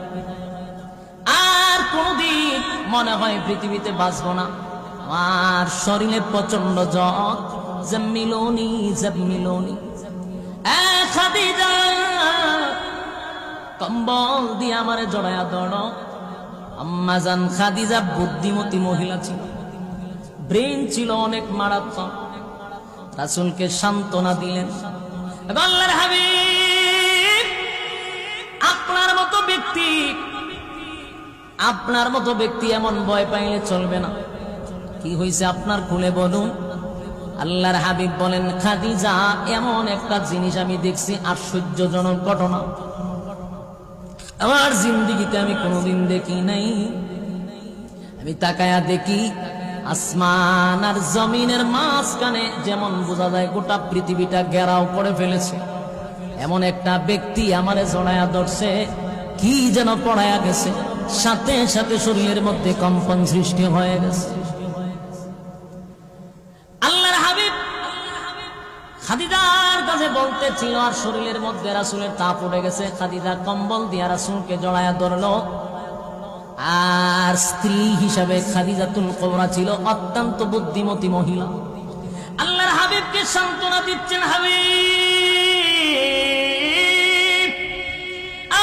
আর কোনদিন মনে হয় পৃথিবীতে বাঁচবো না, আর শরীরে প্রচন্ড জ্বর, জাম্মিলুনি জাম্মিলুনি। খাদিজা কম্বল দিয়ে আমারে জড়ায়া ধরো। আম্মা জান খাদিজা বুদ্ধিমতী মহিলা ছিল, ব্রেন ছিল অনেক মারাত্মক। রাসূলকে সান্ত্বনা দিলেন, আল্লাহর হাবিব আপনার মতো ব্যক্তি এমন ভয় পাইলে চলবে না। কি হয়েছে আপনার, খুলে বলুন। আল্লাহর হাবিব বলেন খাদিজা এমন একটা জিনিস আমি দেখছি, আশ্চর্যজনক ঘটনা, আমার জিন্দেগিতে আমি কোনোদিন দেখি নাই। আমি তাকায়া দেখি আসমান আর জমিনের মাঝখানে যেমন বোঝা যায় গোটা পৃথিবীটা ঘেরাও করে ফেলেছে, এমন একটা ব্যক্তি আমারে জড়ায়া ধরছে, কি যেন পড়ায়া গেছে, সাথে সাথে শরীরের মধ্যে কম্পন সৃষ্টি হয়ে গেছে। আল্লাহর হাবিব খাদিজার কাছে বলতে ছিল, আর শরীরের মধ্যে রাসূলের তাপ উঠে গেছে। খাদিজা কম্বল দিয়া রাসূলকে জড়ায়া ধরলো। আর স্ত্রী হিসাবে খাদিজাতুল কুবরা ছিল অত্যন্ত বুদ্ধিমতী মহিলা। আল্লাহর হাবিবকে সান্ত্বনা দিচ্ছেন, হাবিব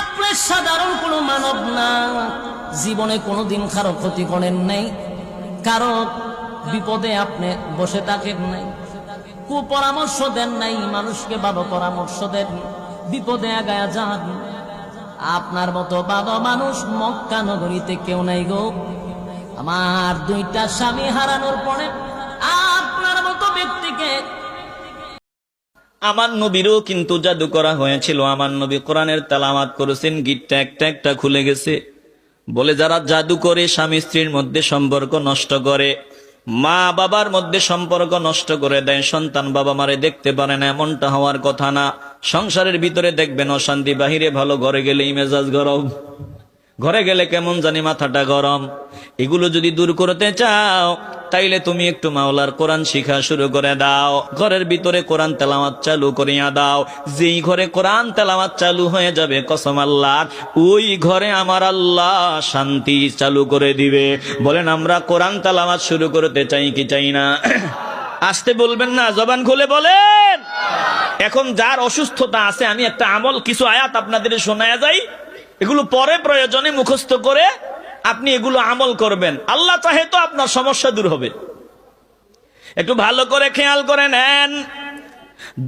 আপনি সাধারণ কোনো মানব না, জীবনে কোনোদিন কারো ক্ষতি করেন নাই, কারো বিপদে আপনি বসে থাকেন নাই, কুপরামর্শ দেন নাই, মানুষকে ভালো পরামর্শ দেন, বিপদে আগায়া যান। আপনার মতো ভালো মানুষ মক্কা নগরীতে কেউ নাই গো। আমার 2টা স্বামী হারানোর পরে আপনার মতো ব্যক্তিকে আমার নবীরও কিন্তু জাদু করা হয়েছিল। আমার নবী কোরআনের তেলাওয়াত করেছেন, গিটটা একটা একটা খুলে গেছে। বলে যারা জাদু করে স্বামী স্ত্রীর মধ্যে সম্পর্ক নষ্ট করে, মা বাবার মধ্যে সম্পর্ক নষ্ট করে দেয়, সন্তান বাবা মারে দেখতে পারে না, এমনটা হওয়ার কথা না। সংসারের ভিতরে দেখবেন অশান্তি, বাহিরে ভালো, ঘরে গেলেই মেজাজ গরম, ঘরে গেলে কেমন জানি মাথাটা গরম। এগুলো যদি দূর করতে চাও তাইলে তুমি একটু মাওলার কোরআন শিখা শুরু করে দাও, ঘরের ভিতরে কোরআন তেলাওয়াত চালু করিয়া দাও। যেই ঘরে কোরআন তেলাওয়াত চালু হয়ে যাবে, কসম আল্লাহর, ওই ঘরে আমার আল্লাহ শান্তি চালু করে দিবে। বলেন আমরা কোরআন তেলাওয়াত শুরু করতে চাই কি চাই না? আসতে বলবেন না, জবান খুলে বলেন। এখন যার অসুস্থতা আছে, আমি একটা আমল, কিছু আয়াত আপনাদের শোনায়া যাই, এগুলো পরে প্রয়োজনে মুখস্থ করে আপনি এগুলো আমল করবেন, আল্লাহ চাহে তো আপনার সমস্যা দূর হবে। একটু ভালো করে খেয়াল করে নেন।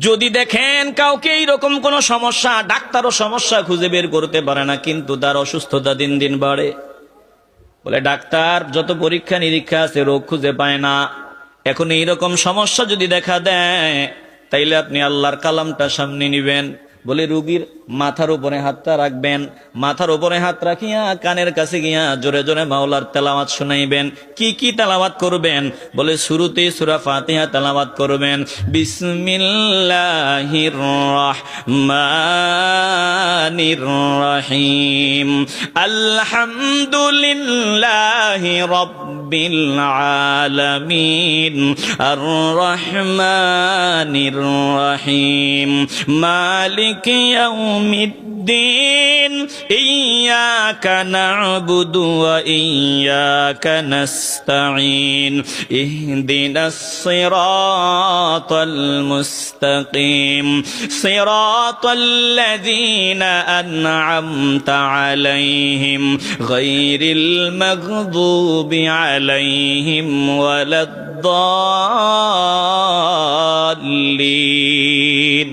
যদি দেখেন কাউকে এইরকম কোন সমস্যা, ডাক্তারও সমস্যা খুঁজে বের করতে পারে না, কিন্তু তার অসুস্থতা দিন দিন বাড়ে, বলে ডাক্তার যত পরীক্ষা নিরীক্ষা আছে রোগ খুঁজে পায় না। এখন এইরকম সমস্যা যদি দেখা দেয়, তাইলে আপনি আল্লাহর কালামটা সামনে নিবেন। বলে রুগীর মাথার উপরে হাতটা রাখবেন, মাথার উপরে হাত রাখিয়া কানের কাছে গিয়া জোরে জোরে মাওলার তেলাওয়াত শুনাইবেন। কি কি তেলাওয়াত করবেন? বলে শুরুতে সূরা ফাতিহা তেলাওয়াত করবেন, বিসমিল্লাহির রহমানির রহিম, আলহামদুলিল্লাহি রাব্বিল আলামিন, আর রহমানির রহিম, মালিক ইয়াউমিদ্দিন, ইয়্যাকা না'বুদু ওয়া ইয়্যাকা নাস্তাঈন, ইহদিনাস সিরাতাল মুস্তাকিম, সিরাতাল্লাযীনা আন'আমতা আলাইহিম, গায়রিল মাগদুবি আলাইহিম ওয়ালাদ-দাল্লিন।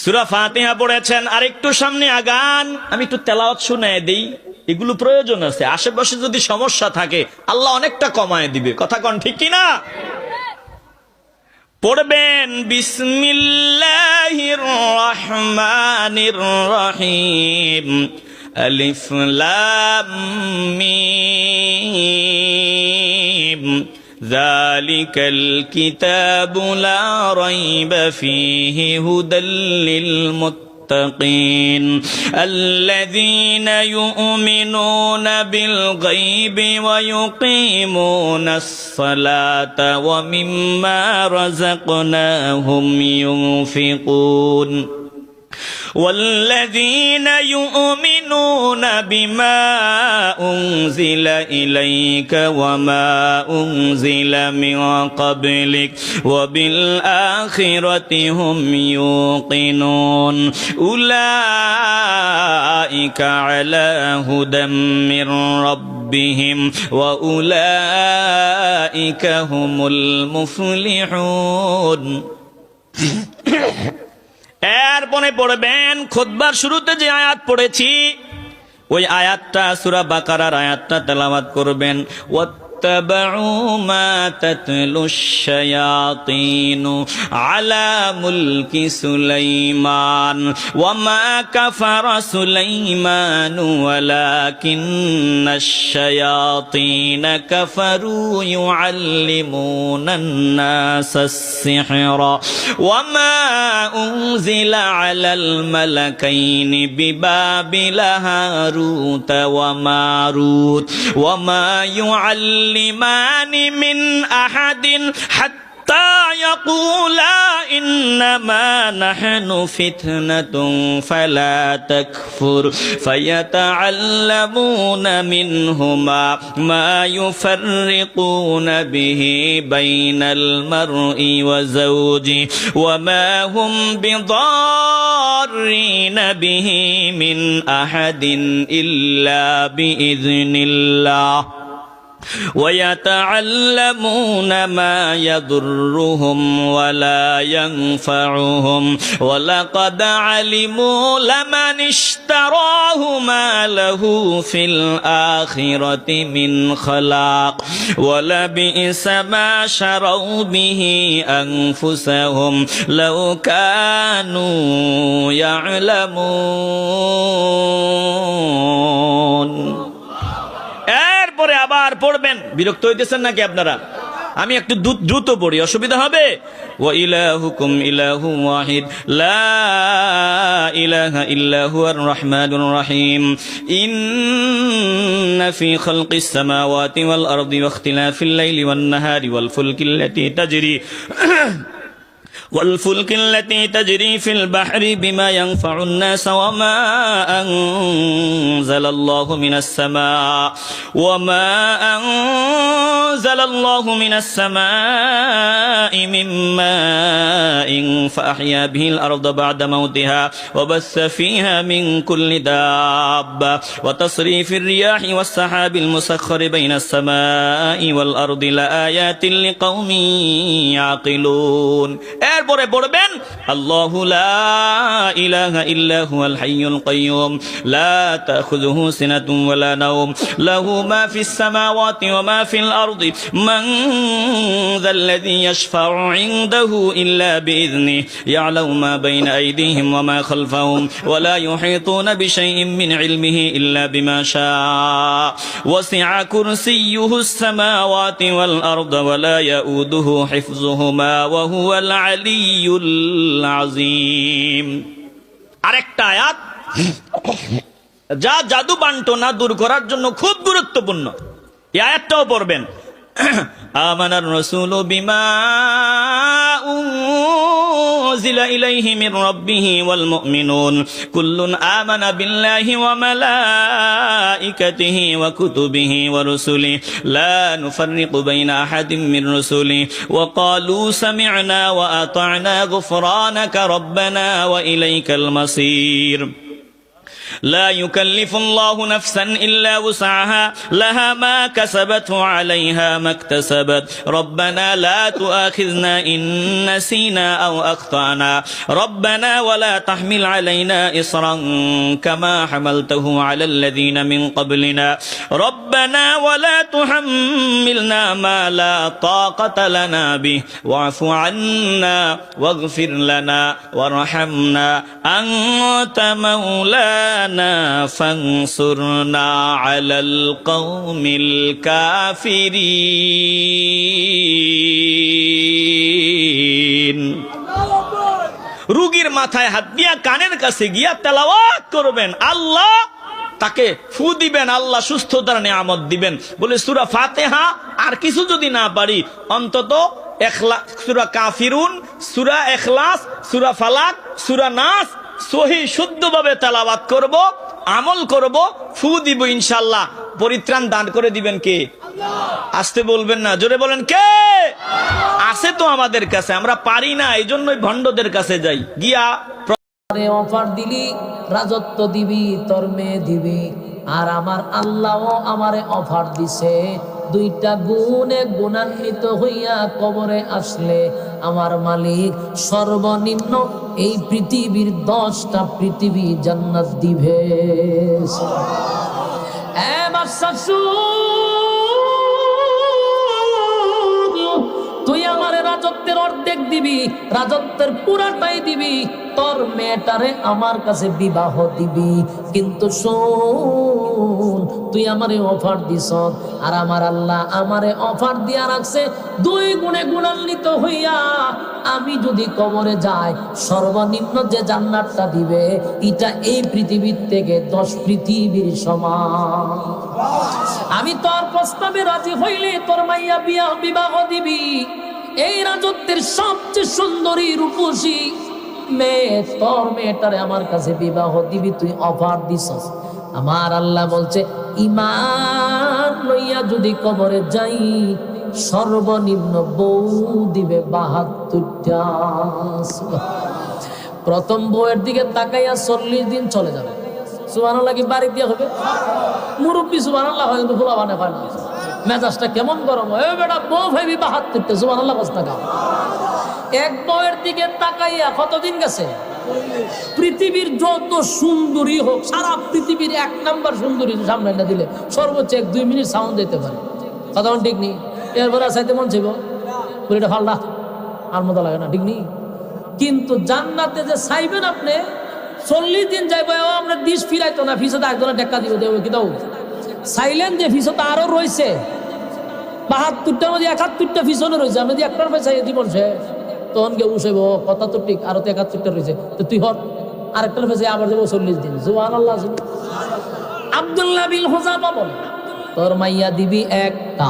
সূরা ফাতিহা পড়েছেন, আর একটু সামনে আগান, আমি একটু তেলাওয়াত শুনায়ে দেই। এগুলো প্রয়োজন আছে, আশেপাশে যদি সমস্যা থাকে আল্লাহ অনেকটা কমায় দিবে। কথা কোন ঠিক কিনা? পড়বেন বিসমিল্লাহির রহমানির রহিম, আলিফ লাম মিম, ذلك الكتاب لا ريب فيه هدى للمتقين الذين يؤمنون بالغيب ويقيمون الصلاة ومما رزقناهم ينفقون والذين يؤمنون بما أنزل إليك وما أنزل من قبلك وبالآخرة هم يوقنون أولئك على هدى من ربهم وأولئك هم المفلحون। এরপরে পড়বেন খুতবার শুরুতে যে আয়াত পড়েছি, ওই আয়াতটা সূরা বাকারার আয়াতটা তেলাওয়াত করবেন। واتبعوا ما تتلو الشياطين على ملك سليمان وما كفر سليمان ولكن الشياطين كفروا يعلمون الناس السحر وما أنزل على الملكين ببابل هاروت وماروت وما يعلمان من أحد حتى يقولا إنما نحن فتنة فلا تكفر فيتعلمون منهما ما يفرقون به بين المرء وزوجه وما هم بضارين به من أحد إلا بإذن الله ويتعلمون ما يضرهم ولا ينفعهم ولقد علموا لمن اشتراه ما له في الآخرة من خلاق ولبئس ما شروا به أنفسهم لو كانوا يعلمون এরপরে আবার পড়বেন। বিরক্ত হইতেছেন নাকি আপনারা? আমি একটু দ্রুত পড়ি, অসুবিধা হবে? ওয়া ইলাহুকুম ইলাহু ওয়াহিদ লা ইলাহা ইল্লা হুয়ার রহমানুর রহিম ইন্না ফি খালকিস সামাওয়াতি ওয়াল আরদি ওয়া ইখতিলাফিল লাইলি ওয়ান নাহারি ওয়াল والفلك التي تجري في البحر بما ينفع الناس وما أنزل الله من السماء من ماء فأحيا به الأرض بعد موتها وبث فيها من كل دابة وتصريف الرياح والسحاب المسخر بين السماء والأرض لآيات لقوم يعقلون এরপরে পড়বেন আল্লাহু লা ইলাহা ইল্লা হুয়াল হাইয়ুল কাইয়্যুম লা তাখুযুহু সিনাতুন ওয়ালা নাওম লাহু মা ফিস সামাওয়াতি ওয়া মা ফিল আরদি মান যাল্লাযী ইয়াশফাউ ইনদাহু ইল্লা বিইذনিহি ইয়ালামু মা বাইনা আইদিহিম ওয়া মা খালফাহুম ওয়া লা ইউহীতুনা বিশাইইন মিন ইলমিহি ইল্লা বিমা শাআ ওয়াসি'a কুরসিয়্যুহুস সামাওয়াতি ওয়াল আরদা ওয়া লা ইয়াউদুহু হিফযুহুমা ওয়া হুয়াল আলিয়্যুল আযীম। আরেকটা আয়াত যা জাদু বান্টনা দূর করার জন্য খুব গুরুত্বপূর্ণ, এই আয়াতটাও পড়বেন। আমানার রাসূলু বিমা উনজিলা ইলাইহি মির রাব্বিহি ওয়াল মুমিনুন কুল্লুন আমানা বিল্লাহি ওয়া মালাইকাতিহি ওয়া কুতুবিহি ওয়া রুসুলিহি লা নুফাররিকু বাইনা আহাদিম মির রুসুলিহি ওয়া ক্বালু সামি'না ওয়া আতা'না গুফরানাকা রাব্বানা ওয়া ইলাইকাল মাসীর। لا يكلف الله نفسا إلا وسعها لها ما كسبت وعليها ما اكتسبت ربنا لا تؤاخذنا إن نسينا أو أخطأنا ربنا ولا تحمل علينا إصرا كما حملته على الذين من قبلنا ربنا ولا تحملنا ما لا طاقة لنا به واعف عنا واغفر لنا وارحمنا أنت مولانا فانصرنا على القوم الكافرين। রোগীর মাথায় হাত দিয়া কানের কাছে গিয়া তেলাওয়াত করবেন, আল্লাহ তাকে ফু দিবেন, আল্লাহ সুস্থতার নিয়ামত দিবেন বলে সূরা ফাতিহা। আর কিছু যদি না পারি অন্তত সূরা কাফিরুন, সূরা ইখলাস, সূরা ফালাক, সূরা নাস সহি শুদ্ধভাবে তেলাওয়াত করব, আমল করব, ফু দিব, ইনশাআল্লাহ পরিত্রাণ দান করে দিবেন কে? আসতে বলবেন না, জোরে বলেন কে? আছে তো আমাদের কাছে, আমরা পারি না, এই জন্যই ভণ্ডদের কাছে যাই গিয়া অফার দিলি রাজত্ব দিবি, তোর মেয়ে দিবি। আর আমার আল্লাহও আমারে অফার দিছে, দুইটা গুণে গুণান্বিত হইয়া কবরে আসলে আমার মালিক সর্বনিম্ন এই পৃথিবীর 10টা পৃথিবী জান্নাত দিবে। তুই আমার রাজত্বের অর্ধেক দিবি, রাজত্বের পুরাটাই দিবি, তোর মেয়েটারে আমার কাছে বিবাহ দিবি। কিন্তু শোন, তুই আমারে অফার দিস, আর আমার আল্লাহ আমারে অফার দিয়া রাখছে 2 গুণে গুণান্বিত হইয়া আমি যদি কবরে যাই সর্বনিম্ন যে জান্নাতটা দিবে এটা এই পৃথিবীর থেকে 10 পৃথিবীর সমান। আমি তোর প্রস্তাবে রাজি হইলে তোর মাইয়া বিবাহ দিবি। এই রাজত্বের সবচেয়ে সুন্দরী রূপসী মেয়ে, তোর মেয়েটারে আমার কাছে বিবাহ দিবি, তুই অফার দিছস। আমার আল্লাহ বলছে ঈমান লইয়া যদি কবরে যাই সর্বনিম্ন বউ দিবে 72টা। প্রথম বউয়ের দিকে তাকাইয়া 40 দিন চলে যাবে। সুবহানাল্লাহ কি বাড়ি দিয়ে হবে? মুরব্বী সুবহানাল্লাহ হয় কিন্তু ফুলা বানে হয় না। মেজাজটা কেমন গরম হয়, বেটা বউ ভাবি 72টা, সুবহানাল্লাহ বস টাকা। এক বউয়ের দিকে তাকাইয়া কতদিন গেছে? পৃথিবীর যত সুন্দরী হোক, সারা পৃথিবীর 1 নাম্বার সুন্দরী সামনে না দিলে সর্বোচ্চ 1-2 মিনিট সাউন্ড দিতে পারে, কথা ঠিক নেই। এরপরে চাইতে মন চাইব পুরীটা ফালটা আর মতো লাগে না, ঠিক নেই। কিন্তু জান্নাতে যে চাইবেন আপনি 40 দিন যাইব, আপনার দিশ ফিরাইতো না, ফিসতে একজনের টেক্কা দিব দেব কি দাও চাইলেন যে ফিসতে আরো রয়েছে 72টার মধ্যে 71টা ফিসনে রয়েছে, আমি যদি একটার পয়সা জীবন শেষ, তখন কেউ উঠেব কথা তো ঠিক, আরো তো 71টা রয়েছে, তো তুই হর আরেকটার পয়সা আবার যাবো 40 দিন। সুবহানাল্লাহ। আব্দুল্লাহ বিন হুযাফা বলে, তোর মাইয়া দিবি একটা,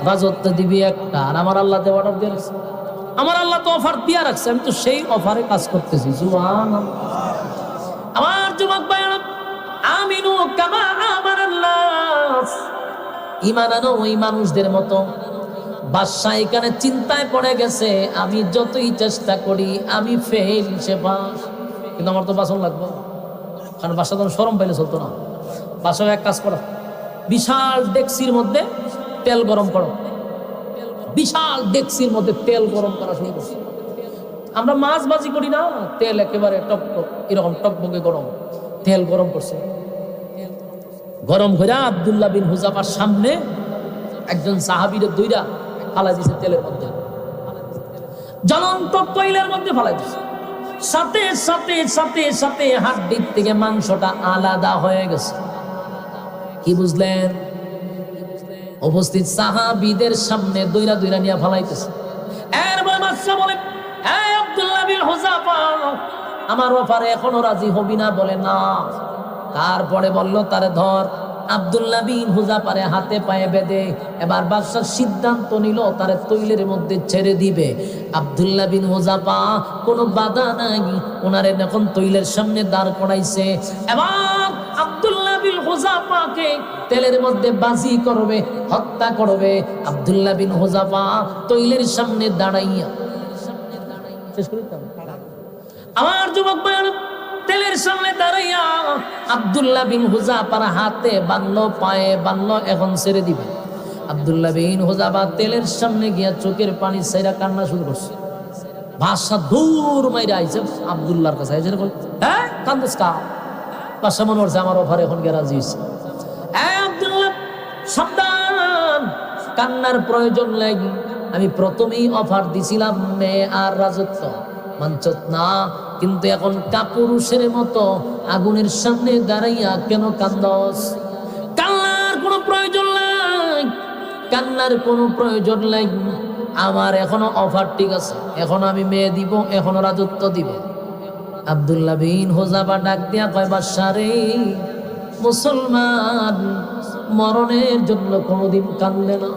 রাজত্ব দিবি একটা, আর আমার আল্লাহ তো অর্ডার দিয়ে রাখছে, আমার আল্লাহ তো অফার দিয়ে রাখছে, আমি তো সেই অফারে কাজ করতেছি। সুবহানাল্লাহ। আমার যুবক ভাইরা, আমিনু কামা আমানান নাস, ঈমান আনো ওই মানুষদের মতো। বাদশা এখানে চিন্তায় পড়ে গেছে, আমি যতই চেষ্টা করি আমি ফেল, সে পাস, কিন্তু আমার তো বাসন লাগবে, কারণ বাসা তো শরম পাইলে চলতো না। বাসায় এক কাজ করো, বিশাল ডেক্সির মধ্যে তেল গরম করো, বিশাল ডেক্সির মধ্যে তেল গরম করা শুরু করছে। আমরা মাছ ভাজি করি না, তেল একেবারে টক টক এরকম টকবকে গরম, তেল গরম করছে। গরম করে আব্দুল্লাহ বিন হুযাফার সামনে একজন সাহাবীরে দুইটা ফালাই দিছে তেলের মধ্যে, জ্বলন্ত তৈলের মধ্যে ফালাই দিছে। সাথে সাথে সাথে সাথে হাড্ডির থেকে মাংসটা আলাদা হয়ে গেছে। কি বুঝলেন? উপস্থিত সাহাবীদের সামনে দইরা দইরা নিয়ে ফালাইতেছে। এরপর বাদশা বলে, হে আব্দুল্লাহ বিন হুযাফা, আমার ব্যাপারে এখনো রাজি হবি না? বলে না। তারপরে বলল, তারে ধর। আব্দুল্লাহ বিন হুযাফারে হাতে পায়ে বেঁধে এবার বাদশার সিদ্ধান্ত নিল তারে তৈলের মধ্যে ছেড়ে দিবে। আব্দুল্লাহ বিন হুযাফা কোনো বাধা নাই, ওনারে এখন তৈলের সামনে দাঁড় করাইছে। এবার আব্দুল্লাহ বিন হুযাফাকে তেলের মধ্যে বাজি করবে, হত্যা করবে। আব্দুল্লাহ বিন হুযাফা তৈলের সামনে দাঁড়াইয়া, শেষ করি তো আমার যুবক ভাইরা, তেলের সামনে দাঁড়াইয়া আব্দুল্লাহ বিন হুযাফার হাতে বানলো, পায়ে বানলো, এখন ছেড়ে দিবে। আব্দুল্লাহ বিন হুযাফা তেলের সামনে গিয়া চোখের পানি ছাইরা কান্না শুরু করছে। বাদশা দৌড় মাইরা আইছে আব্দুল্লাহর কাছে, আইছে বল, হ্যাঁ কান্দস কা? বাদশা মনে করছে আমার অফার এখন গিয়ে রাজি হইছে। হ্যাঁ আব্দুল্লাহ সাবধান, কান্নার প্রয়োজন নাই, আমি প্রথমেই অফার দিছিলাম মেয়ে আর রাজত্ব, মানছত না, কিন্তু এখন কাপুরুষের মতো আগুনের সামনে দাঁড়াইয়া কেন কান্দস? কান্নার কোনো প্রয়োজন নাই, কান্নার কোনো প্রয়োজন নাই, আমার এখনো অফার ঠিক আছে, এখনো আমি মেয়ে দিব, এখনো রাজত্ব দিব। আব্দুল্লাহ বিন হুযাফা ডাক দিয়া কয়, বাদশা রে, মুসলমান মরণের জন্য কোনোদিন কান্দে না,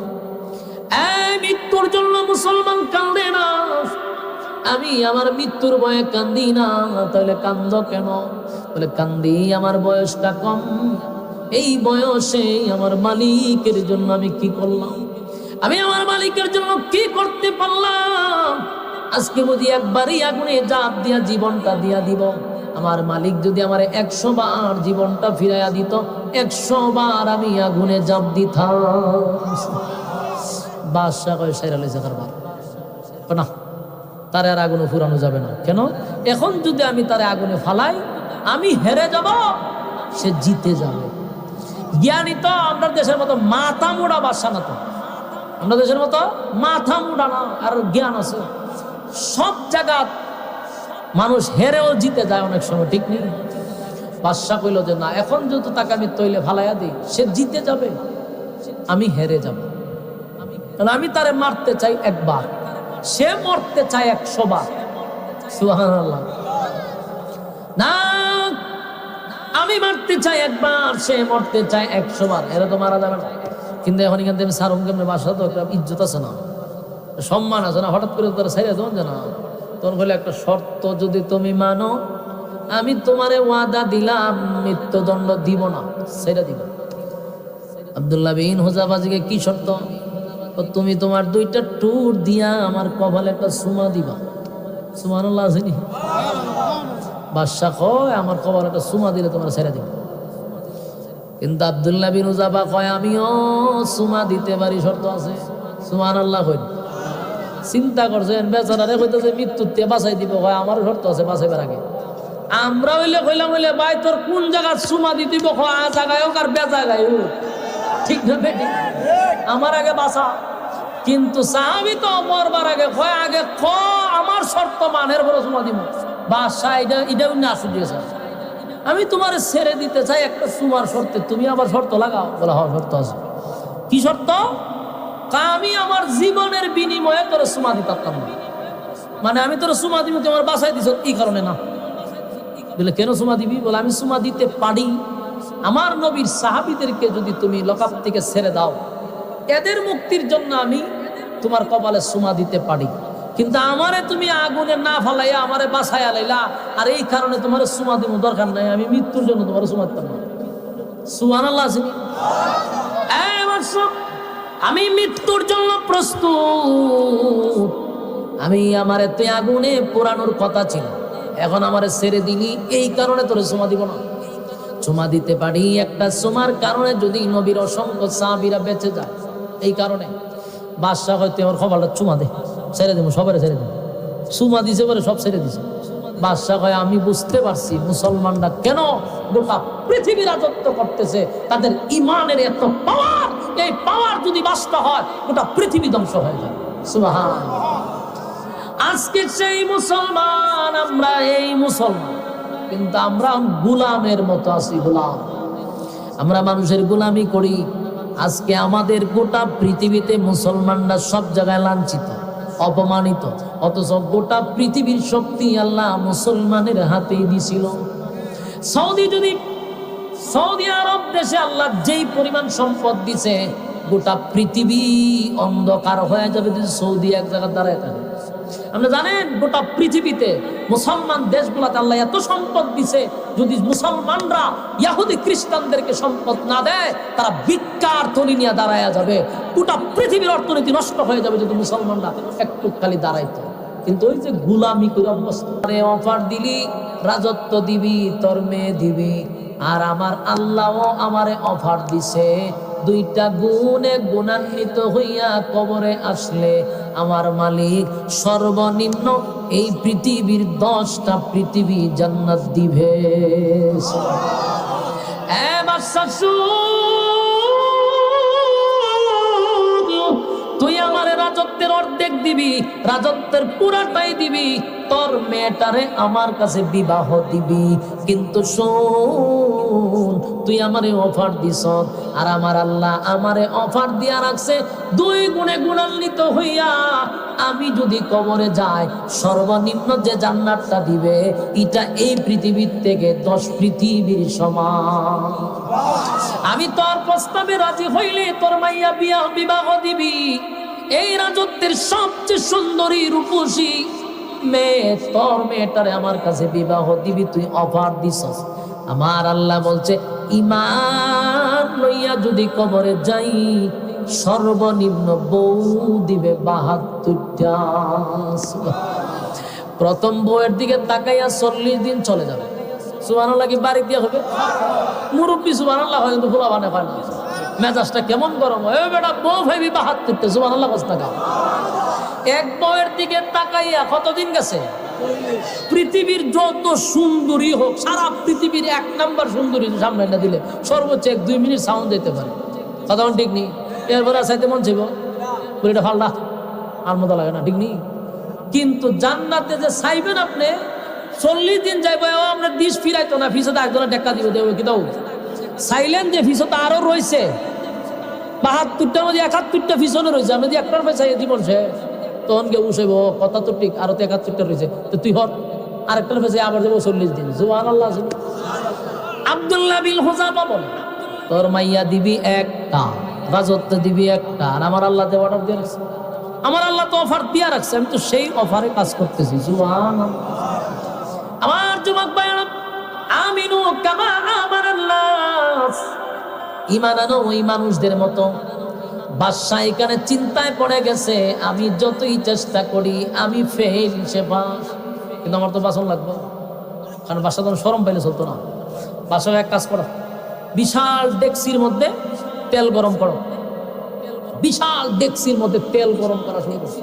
মৃত্যুর জন্য মুসলমান কান্দে না। আমি আমার মৃত্যুর ভয়ে কান্দি না, তাহলে কান্দ কেন? বলে, কান্দি আমার বয়সটা কম, এই বয়সে আমার মালিকের জন্য আমি কি করলাম, আমি আমার মালিকের জন্য কি করতে পারলাম? আজকে বুঝি একবারই আগুনে জাপ দিয়া জীবনটা দিয়া দিব। আমার মালিক যদি আমার 100 বার জীবনটা ফিরাইয়া দিত, 100 বার আমি আগুনে জাপ দিতাম। বাদশা কয়, সাইরা লইছে কারবার না, তারে আর আগুনে ফুরানো যাবে না। কেন? এখন যদি আমি তারে আগুনে ফালাই, আমি হেরে যাব, সে জিতে যাবে। জ্ঞানী তো আমরা দেশের মতো মাথা মোড়া বাদশা না, তো আমরা দেশের মতো মাথা মোড়া না, আর জ্ঞান আছে। সব জায়গা মানুষ হেরেও জিতে যায় অনেক সময়, ঠিক নেই? বাদশা কইল যে না, এখন যেহেতু তাকে আমি তৈলে ফালাইয়া দিই, সে জিতে যাবে, আমি হেরে যাব। আমি তারে মারতে চাই একবার, সে মরতে চায় 100 বার। সুবহানাল্লাহ। না, আমি মারতে চাই একবার, সে মরতে চায় 100 বার, এরা তো মারা যাবে না। কিন্তু এখন এখান থেকে সারম কেমনে বাসা, তো একটা ইজ্জত আছে না, সম্মান আছে না, হঠাৎ করে তারা ছাইরা দেন না। তখন বলে, একটা শর্ত যদি তুমি মানো, আমি তোমারে ওয়াদা দিলাম মৃত্যুদণ্ড দিব না, সেটা দিব। আব্দুল্লাহ বিন হুযাফাকে কি শর্ত? তুমি তোমার 2টা টুর দিয়া আমার কপালে একটা সুমা দিবা। সুবহানাল্লাহ। বাদশা কয়, আমার কপালে একটা সুমা দিলে তোমার ছেড়ে দিব। কিন্তু আব্দুল্লাহ বিন উজাবা কয় আমিও সুমা দিতে পারি, শর্ত আছে। সুবহানাল্লাহ কই। চিন্তা করছেন বেচারারে কইতেছে মৃত্যুতে বাঁচাই দিব, কয় আমারও শর্ত আছে বাঁচাইবার আগে। আমরা হইলে কইলাম হইলে ভাই তোর কোন জায়গায় সুমা দিতে দিব, কয় আ জায়গায় হোক আর বে জায়গায় হোক, ঠিক না বেটি, আমার আগে বাঁচা। কিন্তু সাহাবী তো মরবার আগে কয় আগে আমার শর্ত মানের বড় সুমা দিব। বাদশাহ এটাও না আসে দিয়েছে, আমি তোমার ছেড়ে দিতে চাই একটা সুমার শর্তে, তুমি আবার শর্ত লাগাও। বলে হ্যাঁ শর্ত আছে। কি শর্ত? আমি আমার জীবনের বিনিময়ে তোর সুমা দিতাম না, মানে আমি তোর সুমা দিব তুই আমার বাসায় দিছ, এই কারণে না। বলে কেন সুমা দিবি? বলে আমি সুমা দিতে পারি, আমার নবীর সাহাবীদেরকে যদি তুমি লকআপ থেকে ছেড়ে দাও, এদের মুক্তির জন্য আমি তোমার কপালে সুমা দিতে পারি, কিন্তু আমারে তুমি আগুনে না ফালাইয়া আমারে বাসায় আলাইলা, আর এই কারণে তোমার সুমা দিব দরকার নাই, আমি মৃত্যুর জন্য তোমার সুমা দিতাম না। সুবহানাল্লাহ আছে। আমি মৃত্যুর জন্য প্রস্তুত, আমি আমারে তুই আগুনে পোড়ানোর কথা ছিল, এখন আমারে ছেড়ে দিলি, এই কারণে তোরে সুমা দিব না। সুমা দিতে পারি, একটা সুমার কারণে যদি নবীর অসংখ্য সাহাবীরা বেঁচে যায়, এই কারণে বাদশাহ হয়তো আমার খবরটা চুমা দে, ছেড়ে দেবো, সবাই ছেড়ে দেবো। সুমা দিছে বলে সব ছেড়ে দিছে। বাদশাহ কয় আমি বুঝতে পারছি মুসলমানরা কেন গোটা পৃথিবী রাজত্ব করতেছে, তাদের ইমানের এত পাওয়ার, এই পাওয়ার যদি বাস্তব হয় গোটা পৃথিবী ধ্বংস হয়ে যায়। সুবহানাল্লাহ। আজকে সেই মুসলমান, আমরা এই মুসলমান, কিন্তু আমরা গোলামের মতো আছি, গোলাম। আমরা মানুষের গোলামি করি। আজকে আমাদের গোটা পৃথিবীতে মুসলমানরা সব জায়গায় লাঞ্ছিত, অপমানিত, অথচ গোটা পৃথিবীর শক্তি আল্লাহ মুসলমানের হাতেই দিছিল। সৌদি আরব দেশে আল্লাহ যেই পরিমাণ সম্পদ দিছে, গোটা পৃথিবী অন্ধকার হয়ে যাবে যদি সৌদি এক জায়গায় দাঁড়ায় থাকে। আপনি জানেন গোটা পৃথিবীতে মুসলমান দেশগুলোতে আল্লাহ এত সম্পদ দিছে, যদি মুসলমানরা ইহুদি খ্রিস্টানদেরকে সম্পদ না দেয়, তারা ভিক্ষার থলি নিয়ে দাঁড়ায়া যাবে। গোটা পৃথিবীর অর্থনীতি নষ্ট হয়ে যাবে যদি মুসলমানরা একটু খালি দাঁড়াইতো। কিন্তু ওই যে গোলামি করে অভ্যস্ত, অফার দিলি রাজত্ব দিবি, তোর মেয়ে দিবি, আর আমার আল্লাহও আমারে অফার দিছে, দুইটা গুণে গুণান্বিত হইয়া কবরে আসলে আমার মালিক সর্বনিম্ন এই পৃথিবীর 10টা পৃথিবী জান্নাত দিবে। তুই আমার রাজত্বের অর্ধেক দিবি, রাজত্বের পুরাটাই দিবি, তোর মেয়েটারে আমার কাছে বিবাহ দিবি, কিন্তু শোন তুই আমারে অফার দিস, আর আমার আল্লাহ আমারে অফার দিয়া রাখছে 2 গুণে গুণান্বিত হইয়া আমি যদি কবরে যাই, সর্বনিম্ন যে জান্নাতটা দিবে এটা এই পৃথিবীর থেকে 10 পৃথিবীর সমান। আমি তোর প্রস্তাবে রাজি হইলে তোর মাইয়া বিবাহ দিবি, এই রাজত্বের সবচেয়ে সুন্দরী রূপসী মেয়ে, তোর মেয়েটারে আমার কাছে বিবাহ দিবি, তুই অফার দিছস। আমার আল্লাহ বলছে ঈমান লইয়া যদি কবরে যাই, সর্বনিম্ন বউ দিবে 72টা। প্রথম বউয়ের দিকে তাকাইয়া 40 দিন চলে যাবে। সুবহানাল্লাহ কি বাড়ি দিয়ে হবে? মুরব্বী সুবহানাল্লাহ হয়, কিন্তু ফুলা বানে পায় না। মেজাজটা কেমন গরম হয়, বেটা বউ ভাইবি 72টা। সুবহানাল্লাহ কস্তাকা। এক বউয়ের দিকে তাকাইয়া কতদিন গেছে? পৃথিবীর যত সুন্দরী হোক, সারা পৃথিবীর 1 নাম্বার সুন্দরী সামনে না দিলে সর্বোচ্চ 1-2 মিনিট সাউন্ড দিতে পারে, কথা ঠিক নেই। এরপরে চাইতে মন চাইব পুরীটা ফালটা আর মতো লাগে না, ঠিক নেই। কিন্তু জান্নাতে যে চাইবেন আপনি 40 দিন যাইব, আপনার দিশ ফিরাইতো না, ফিসে একজনের টেক্কা দিব দেব কি দাও চাইলেন যে ফিসে তো আরো রয়েছে 72টার মধ্যে 71টা ফিসনে রয়েছে। আমি যদি একটার পয়সা জীবন শেষ, তখন কেউ বসেব কথা তো ঠিক, আরো তো 71টা রয়েছে, তো তুই হর আরেকটার পয়সা আবার যাবো 40 দিন। সুবহানাল্লাহ। আব্দুল্লাহ বিন হুযাফা বলে তোর মাইয়া দিবি একটা, রাজত্ব দিবি একটা, আর আমার আল্লাহ যে অর্ডার দিয়ে রাখছে, আমার আল্লাহ তো অফার দিয়ে রাখছে, আমি তো সেই অফারে কাজ করতেছি। সুবহানাল্লাহ। আমার যুবক ভাইরা, আমিনু কামা আমানান নাস, ঈমান আনো ওই মানুষদের মতো। বাদশা এখানে চিন্তায় পড়ে গেছে, আমি যতই চেষ্টা করি আমি ফেল, সে পাস, কিন্তু আমার তো বাসন লাগবে, কারণ বাদশা তো শরম পাইলে চলতো না। বাদশা এক কাজ করো, বিশাল ডেক্সির মধ্যে তেল গরম করো, বিশাল ডেক্সির মধ্যে তেল গরম করা শুরু করছে।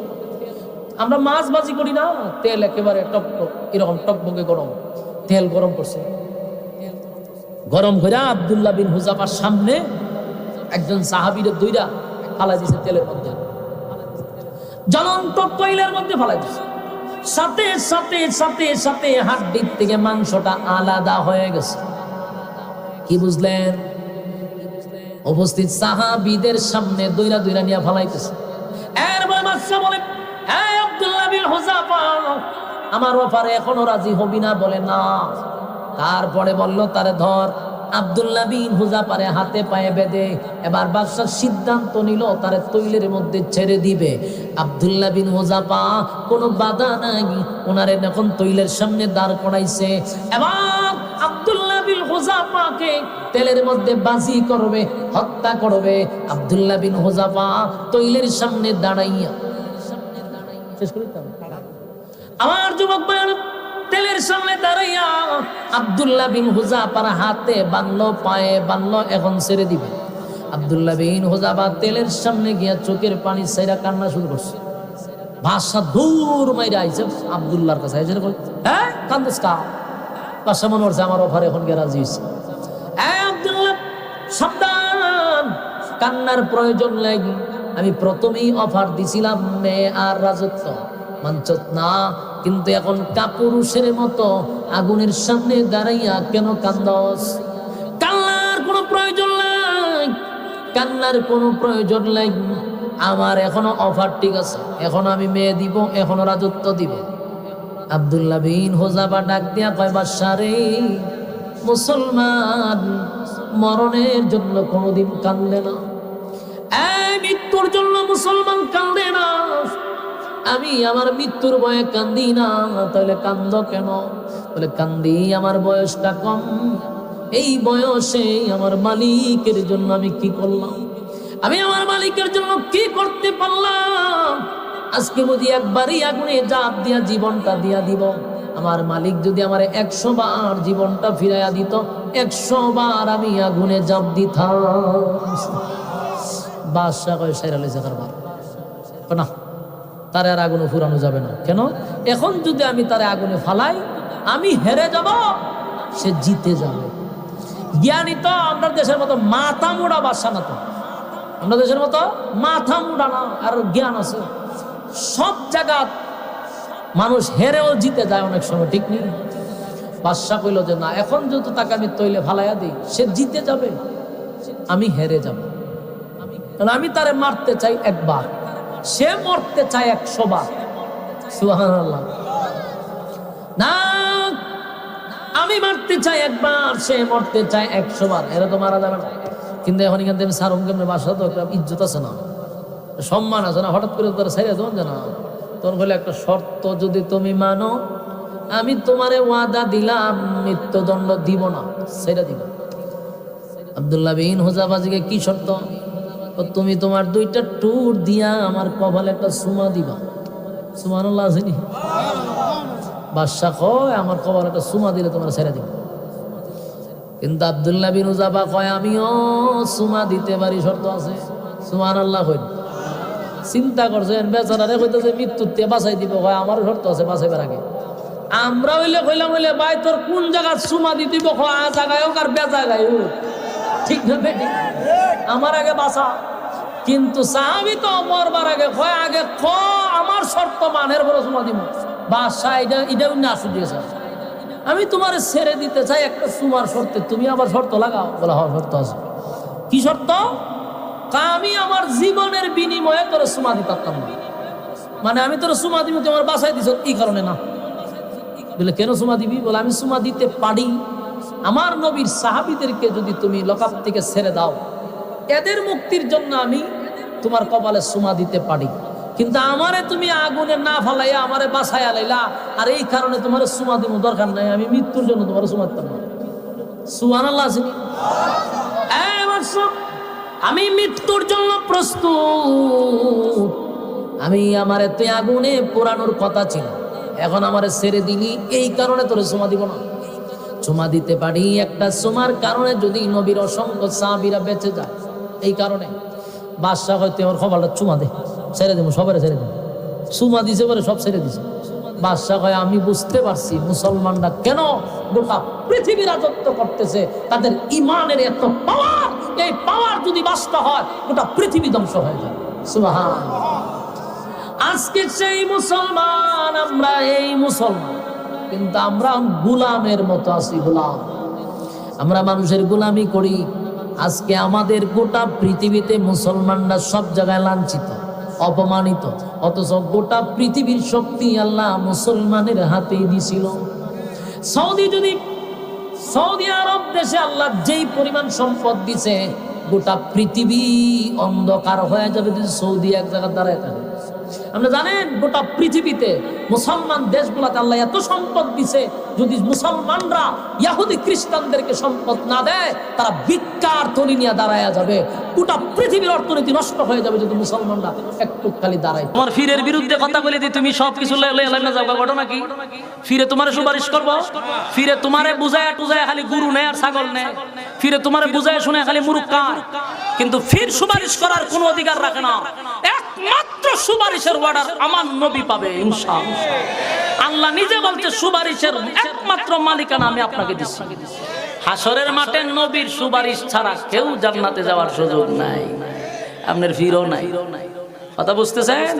আমরা মাছ ভাজি করি না, তেল একেবারে টক এরকম টকবকে গরম, তেল গরম করছে। গরম করে আব্দুল্লাহ বিন হুযাফার সামনে একজন সাহাবীরে দুইরা ফালাই দিছে তেলের মধ্যে, জ্বলন্ত তৈলের মধ্যে ফালাই দিছে। সাথে সাথে সাথে সাথে হাড্ডির থেকে মাংসটা আলাদা হয়ে গেছে। কি বুঝলেন? উপস্থিত সাহাবীদের সামনে দুইরা দুইরা নিয়ে ফালাইতেছে। এরপর বাদশা বলে, এই আব্দুল্লাহ বিন হুযাফা, আমার ব্যাপারে এখনো রাজি হবি না? বলে না। তারপরে বলল, তারে ধর। আব্দুল্লাহ বিন হুযাফারে হাতে পায়ে বেঁধে এবার বাদশা সিদ্ধান্ত নিল তারে তৈলের মধ্যে ছেড়ে দিবে। আব্দুল্লাহ বিন হুযাফা কোনো বাধা নাই, ওনারে এখন তৈলের সামনে দাঁড় করাইছে। এবার আব্দুল্লাহ বিন হুযাফাকে তেলের মধ্যে বাজি করবে, হত্যা করবে। আব্দুল্লাহ বিন হুযাফা তৈলের সামনে দাঁড়াইয়া, শেষ করি তো আমার যুবক ভাই, তেলের সামনে দাঁড়াইয়া আব্দুল্লাহ বিন হুযাফার হাতে বানলো, পায়ে বানলো, এখন ছেড়ে দিবে। আব্দুল্লাহ বিন হুযাফা তেলের সামনে গিয়া চোখের পানি ছাইরা কান্না শুরু করছে। বাদশা দূর মাইরা আইছে আব্দুল্লাহর কাছে, আইছে কই, হ্যাঁ কান্দস কা? বাদশা মনে করছে আমার অফার এখন গে রাজি হইছে। আব্দুল্লাহ সাবধান, কান্নার প্রয়োজন নাই। আমি প্রথমেই অফার দিছিলাম মেয়ে আর রাজত্ব, মানছত না। কিন্তু এখন কাপুরুষের মতো আগুনের সামনে দাঁড়াইয়া কেন কান্দস? কান্নার কোনো প্রয়োজন নাই, কান্নার কোনো প্রয়োজন নাই। আমার এখনো অফার ঠিক আছে, এখন আমি মেয়ে দিব, এখনো রাজত্ব দিব। আব্দুল্লাহ বিন হুযাফা ডাক দিয়া কয়, বাদশা রে, মুসলমান মরণের জন্য কোনোদিন কান্দে না, এই মৃত্যুর জন্য মুসলমান কান্দে না। আমি আমার মৃত্যুর ভয়ে কান্দি না। তাহলে কান্দ কেন? বলে, কান্দি আমার বয়সটা কম, এই বয়সে আমার মালিকের জন্য আমি কি করলাম, আমি আমার মালিকের জন্য কি করতে পারলাম? আজকে যদি একবারই আগুনে জাপ দিয়া জীবনটা দিয়া দিব, আমার মালিক যদি আমার 100 বার জীবনটা ফিরাইয়া দিত, 100 বার আমি আগুনে জাপ দিতাম। বাদশা কয়, সাইরালে জাকার বার না, তারে আর আগুনে ফুরানো যাবে না। কেন? এখন যদি আমি তারে আগুনে ফালাই, আমি হেরে যাব, সে জিতে যাবে। জ্ঞানী তো আমরা দেশের মতো মাথা মোড়া বাদশা না, তো আমরা দেশের মতো মাথা মোড়া না, আর জ্ঞান আছে। সব জায়গা মানুষ হেরেও জিতে যায় অনেক সময়, ঠিক নেই? বাদশা কইল যে না, এখন যেহেতু তাকে আমি তৈলে ফালাইয়া দিই, সে জিতে যাবে, আমি হেরে যাব। আমি তারে মারতে চাই একবার, সে মরতে চায় 100 বার। সুবহানাল্লাহ। না, আমি মারতে চাই একবার, সে মরতে চায় 100 বার। এরা তো মারা যাবে না। কিন্তু এখন এখান থেকে সারম কেমনে বাসা, তো একটা ইজ্জত আছে না, সম্মান আছে না। হঠাৎ করে তারা ছেড়ে দেবেন যে না, তখন বলে একটা শর্ত যদি তুমি মানো, আমি তোমারে ওয়াদা দিলাম মৃত্যুদণ্ড দিব না, সেটা দিব। আব্দুল্লাহ বিন হুযাফাকে কি শর্ত? তুমি তোমার 2টা টুর দিয়া আমার কপালে একটা সুমা দিবা। সুবহানাল্লাহ আসেনি? বাদশা কয়, আমার কপালে একটা সুমা দিলে তোমার ছেড়ে দিব। কিন্তু আব্দুল্লাহ বিন হুযাফা কয়, আমিও সুমা দিতে পারি, শর্ত আছে। সুবহানাল্লাহ কই। চিন্তা করছেন, বেচারারে কইতেছে মৃত্যুতে বাঁচাই দিব, কয় আমার শর্ত আছে বাঁচাইবার আগে। আমরা হইলে কইলাম, হইলে ভাই তোর কোন জায়গা সুমা দিতে দিব, কয় আ জায়গায় হোক আর বে জায়গায় হোক, ঠিক না বেটি? আমার আগে বাঁচা। কিন্তু সাহাবী তো মরবার আগে কয়, আগে ক আমার শর্ত মানের বড় সুমা দিব। বাদশা এটাও না দিয়েছে, আমি তোমার ছেড়ে দিতে চাই একটা সুমার শর্তে, তুমি আবার শর্ত লাগাও। বলা হয় শর্ত আছে। কি শর্ত? আমি আমার জীবনের বিনিময়ে তোর সুমা দিতে পারতাম না। মানে আমি তোর সুমা দিব, তুই আমার বাসায় দিছ, এই কারণে না। বলে কেন সুমা দিবি? বলে আমি সুমা দিতে পারি, আমার নবীর সাহাবীদেরকে যদি তুমি লকআপ থেকে ছেড়ে দাও, এদের মুক্তির জন্য আমি তোমার কপালে সুমা দিতে পারি। কিন্তু আমারে তুমি আগুনে না ফালাইয়া আমারে বাসায়া লাইলা, আর এই কারণে তোমার সুমা দিব দরকার নাই, আমি মৃত্যুর জন্য তোমার সুমা দিতাম না। সুবহানাল্লাহ আসেনি? আমি মৃত্যুর জন্য প্রস্তুত। আমি আমারে তুই আগুনে পোড়ানোর কথা ছিল, এখন আমারে ছেড়ে দিলি, এই কারণে তোরে সুমা দিব না। চুমা দিতে পারি, একটা চুমার কারণে যদি নবীর অসংখ্য সাহাবীরা বেঁচে যায়। এই কারণে বাদশা হয়তো ওর খবরটা চুমা দে, ছেড়ে দেবো, সবারে ছেড়ে দেবো। চুমা দিছে বলে সব ছেড়ে দিছে। বাদশা কয় আমি বুঝতে পারছি মুসলমানরা কেন গোটা পৃথিবী রাজত্ব করতেছে, তাদের ইমানের এত পাওয়ার। এই পাওয়ার যদি বাস্তব হয় গোটা পৃথিবী ধ্বংস হয়ে যায়। সুবহানাল্লাহ। আজকে সেই মুসলমান, আমরা এই মুসলমান, কিন্তু আমরা গোলামের মতো আছি, গোলাম। আমরা মানুষের গোলামি করি। আজকে আমাদের গোটা পৃথিবীতে মুসলমানরা সব জায়গায় লাঞ্ছিত, অপমানিত, অথচ গোটা পৃথিবীর শক্তি আল্লাহ মুসলমানের হাতেই দিছিল। সৌদি আরব দেশে আল্লাহ যেই পরিমাণ সম্পদ দিছে, গোটা পৃথিবী অন্ধকার হয়ে যাবে যদি সৌদি এক জায়গায় দাঁড়ায় থাকে। আপনি জানেন গোটা পৃথিবীতে মুসলমান দেশগুলোতে আল্লাহ এত সম্পদ দিছে, যদি মুসলমানরা ইহুদি খ্রিস্টানদেরকে সম্পদ না দেয়, তারা ভিক্ষার থলি নিয়ে দাঁড়ায়া যাবে। গোটা পৃথিবীর অর্থনীতি নষ্ট হয়ে যাবে যদি মুসলমানরা একটু খালি দাঁড়ায়। তোমার ফিরের বিরুদ্ধে কথা বলে দিই, তুমি সবকিছু না যাও, ঘটনা কি? ফিরে তোমারে সুপারিশ করবো? ফিরে তোমারে বুঝায় টুজায় খালি গরু নেয় আর ছাগল নেয়, ফিরে তোমারে বুঝায় শুনে খালি মুরুখ কার, কিন্তু ফির সুপারিশ করার কোনো অধিকার রাখে না। একমাত্র সুপারিশের অর্ডার আমার নবী পাবে ইনশাআল্লাহ। আল্লাহ নিজে বলছে সুপারিশের একমাত্র মালিকানা আমি আপনাকে দিচ্ছি। হাসরের মাঠে নবীর সুপারিশ ছাড়া কেউ জান্নাতে যাওয়ার সুযোগ নাই, আপনার ফিরও নাই। কথা বুঝতেছেন?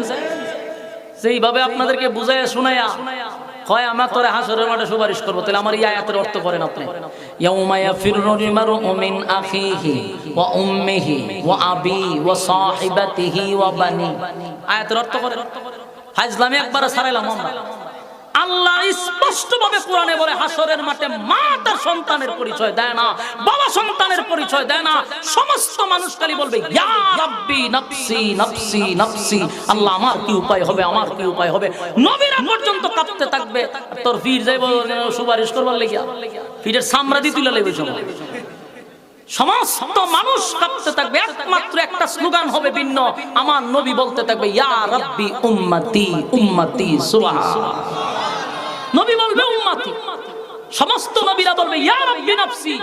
সেইভাবে আপনাদেরকে বুঝাইয়া শুনাইয়া কয় আমার তোরে হাসরের মাঠে সুপারিশ করবো, তাহলে আমার এই আয়াতের অর্থ করেন আপনি। ইয়াউমা ইয়াফিরুল মারউ মিন আখিহি ওয়া উম্মিহি ওয়া আবি ওয়া সাহিবাতিহি ওয়া বানি। আয়াতের অর্থ করেন। ফাজলামি একবার ছাড়াইলাম আমরা। আল্লাহ স্পষ্টভাবে কোরআনে বলে হাসরের মাঠে মা তার সন্তানের পরিচয় দেয় না, বাবা সন্তানের পরিচয় দেয় না। সমস্ত মানুষ খালি বলবে ইয়া রাব্বি নাফসি নাফসি নাফসি, আল্লাহ আমার কি উপায় হবে, আমার কি উপায় হবে। নবীরা পর্যন্ত কাঁপতে থাকবে। তোর পীর যাইব সুপারিশ করবার লাগিয়া, পীরের সামরা দি তুলে লইবে সমস্ত মানুষ কাঁপতে থাকবে। একমাত্র একটা স্লোগান হবে ভিন্ন, আমার নবী বলতে থাকবে ইয়া রাব্বি উম্মতি উম্মতি। সুবহানাল্লাহ। নবী বলবে উম্মতি, সমস্ত নবীরা বলবে ইয়া রাব্বি নাফসি।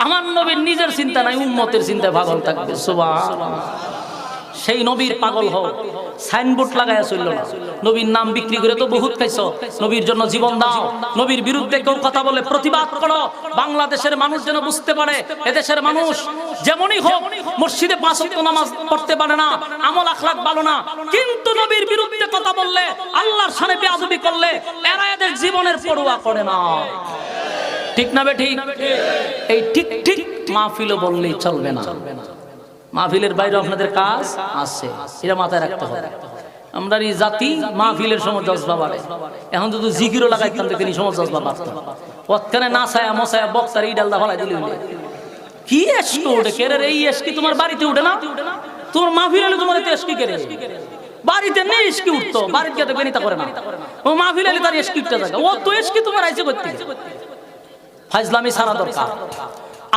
আমার নবীর নিজের চিন্তা নাই, উম্মতের চিন্তায় পাগল থাকবে। সুবহানাল্লাহ। সেই নবীর পাগল হও। সাইনবোর্ড লাগাইয়া চলল না, নবীর নাম বিক্রি করে তো বহুত খাইছো। নবীর জন্য জীবন দাও। নবীর বিরুদ্ধে কেউ কথা বলে প্রতিবাদ করো। বাংলাদেশের মানুষ যেন বুঝতে পারে এদেশের মানুষ যেমনই হোক মসজিদে 5 ওয়াক্ত নামাজ পড়তে পারে না, আমল আখলাক ভালো না, কিন্তু নবীর বিরুদ্ধে কথা বললে, আল্লাহর সামনে বেয়াদবি করলে এরা এদের জীবনের পরোয়া করে না। ঠিক না বেঠিক? এই ঠিক ঠিক মাহফিলও বললেই চলবে না। মাহফিলের বাইরে আপনাদের কাজ আছে, এটা মাথায় রাখতে হবে। আমরা এই জাতি মাহফিলের সময় জজবা বাড়ে। এখন যদি জিকিরও লাগাইতাম দেখেন এই সময় জজবা বাড়তো। পথখানে নাচায়া মশায়া বক্তার এই ডালদা ফলাই দিলে কি এসকি উঠে কেরে রে? এই এসকি তোমার বাড়িতে উঠে না? তোমার মাহফিল হলে তোমার এতে এসকি কেরে? বাড়িতে নেই এসকি উঠতো, বাড়িতে গিয়ে দেখবেন তা করে না। ও মাহফিল হলে তার এসকি উঠতে থাকে। ও তো এসকি তোমার আইসে করতে। ফাজলামি সারা দরকার।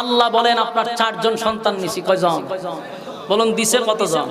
আল্লাহ বলেন আপনার 4 জন সন্তান নিছি। কয়জন বলুন? দিছে কতজন?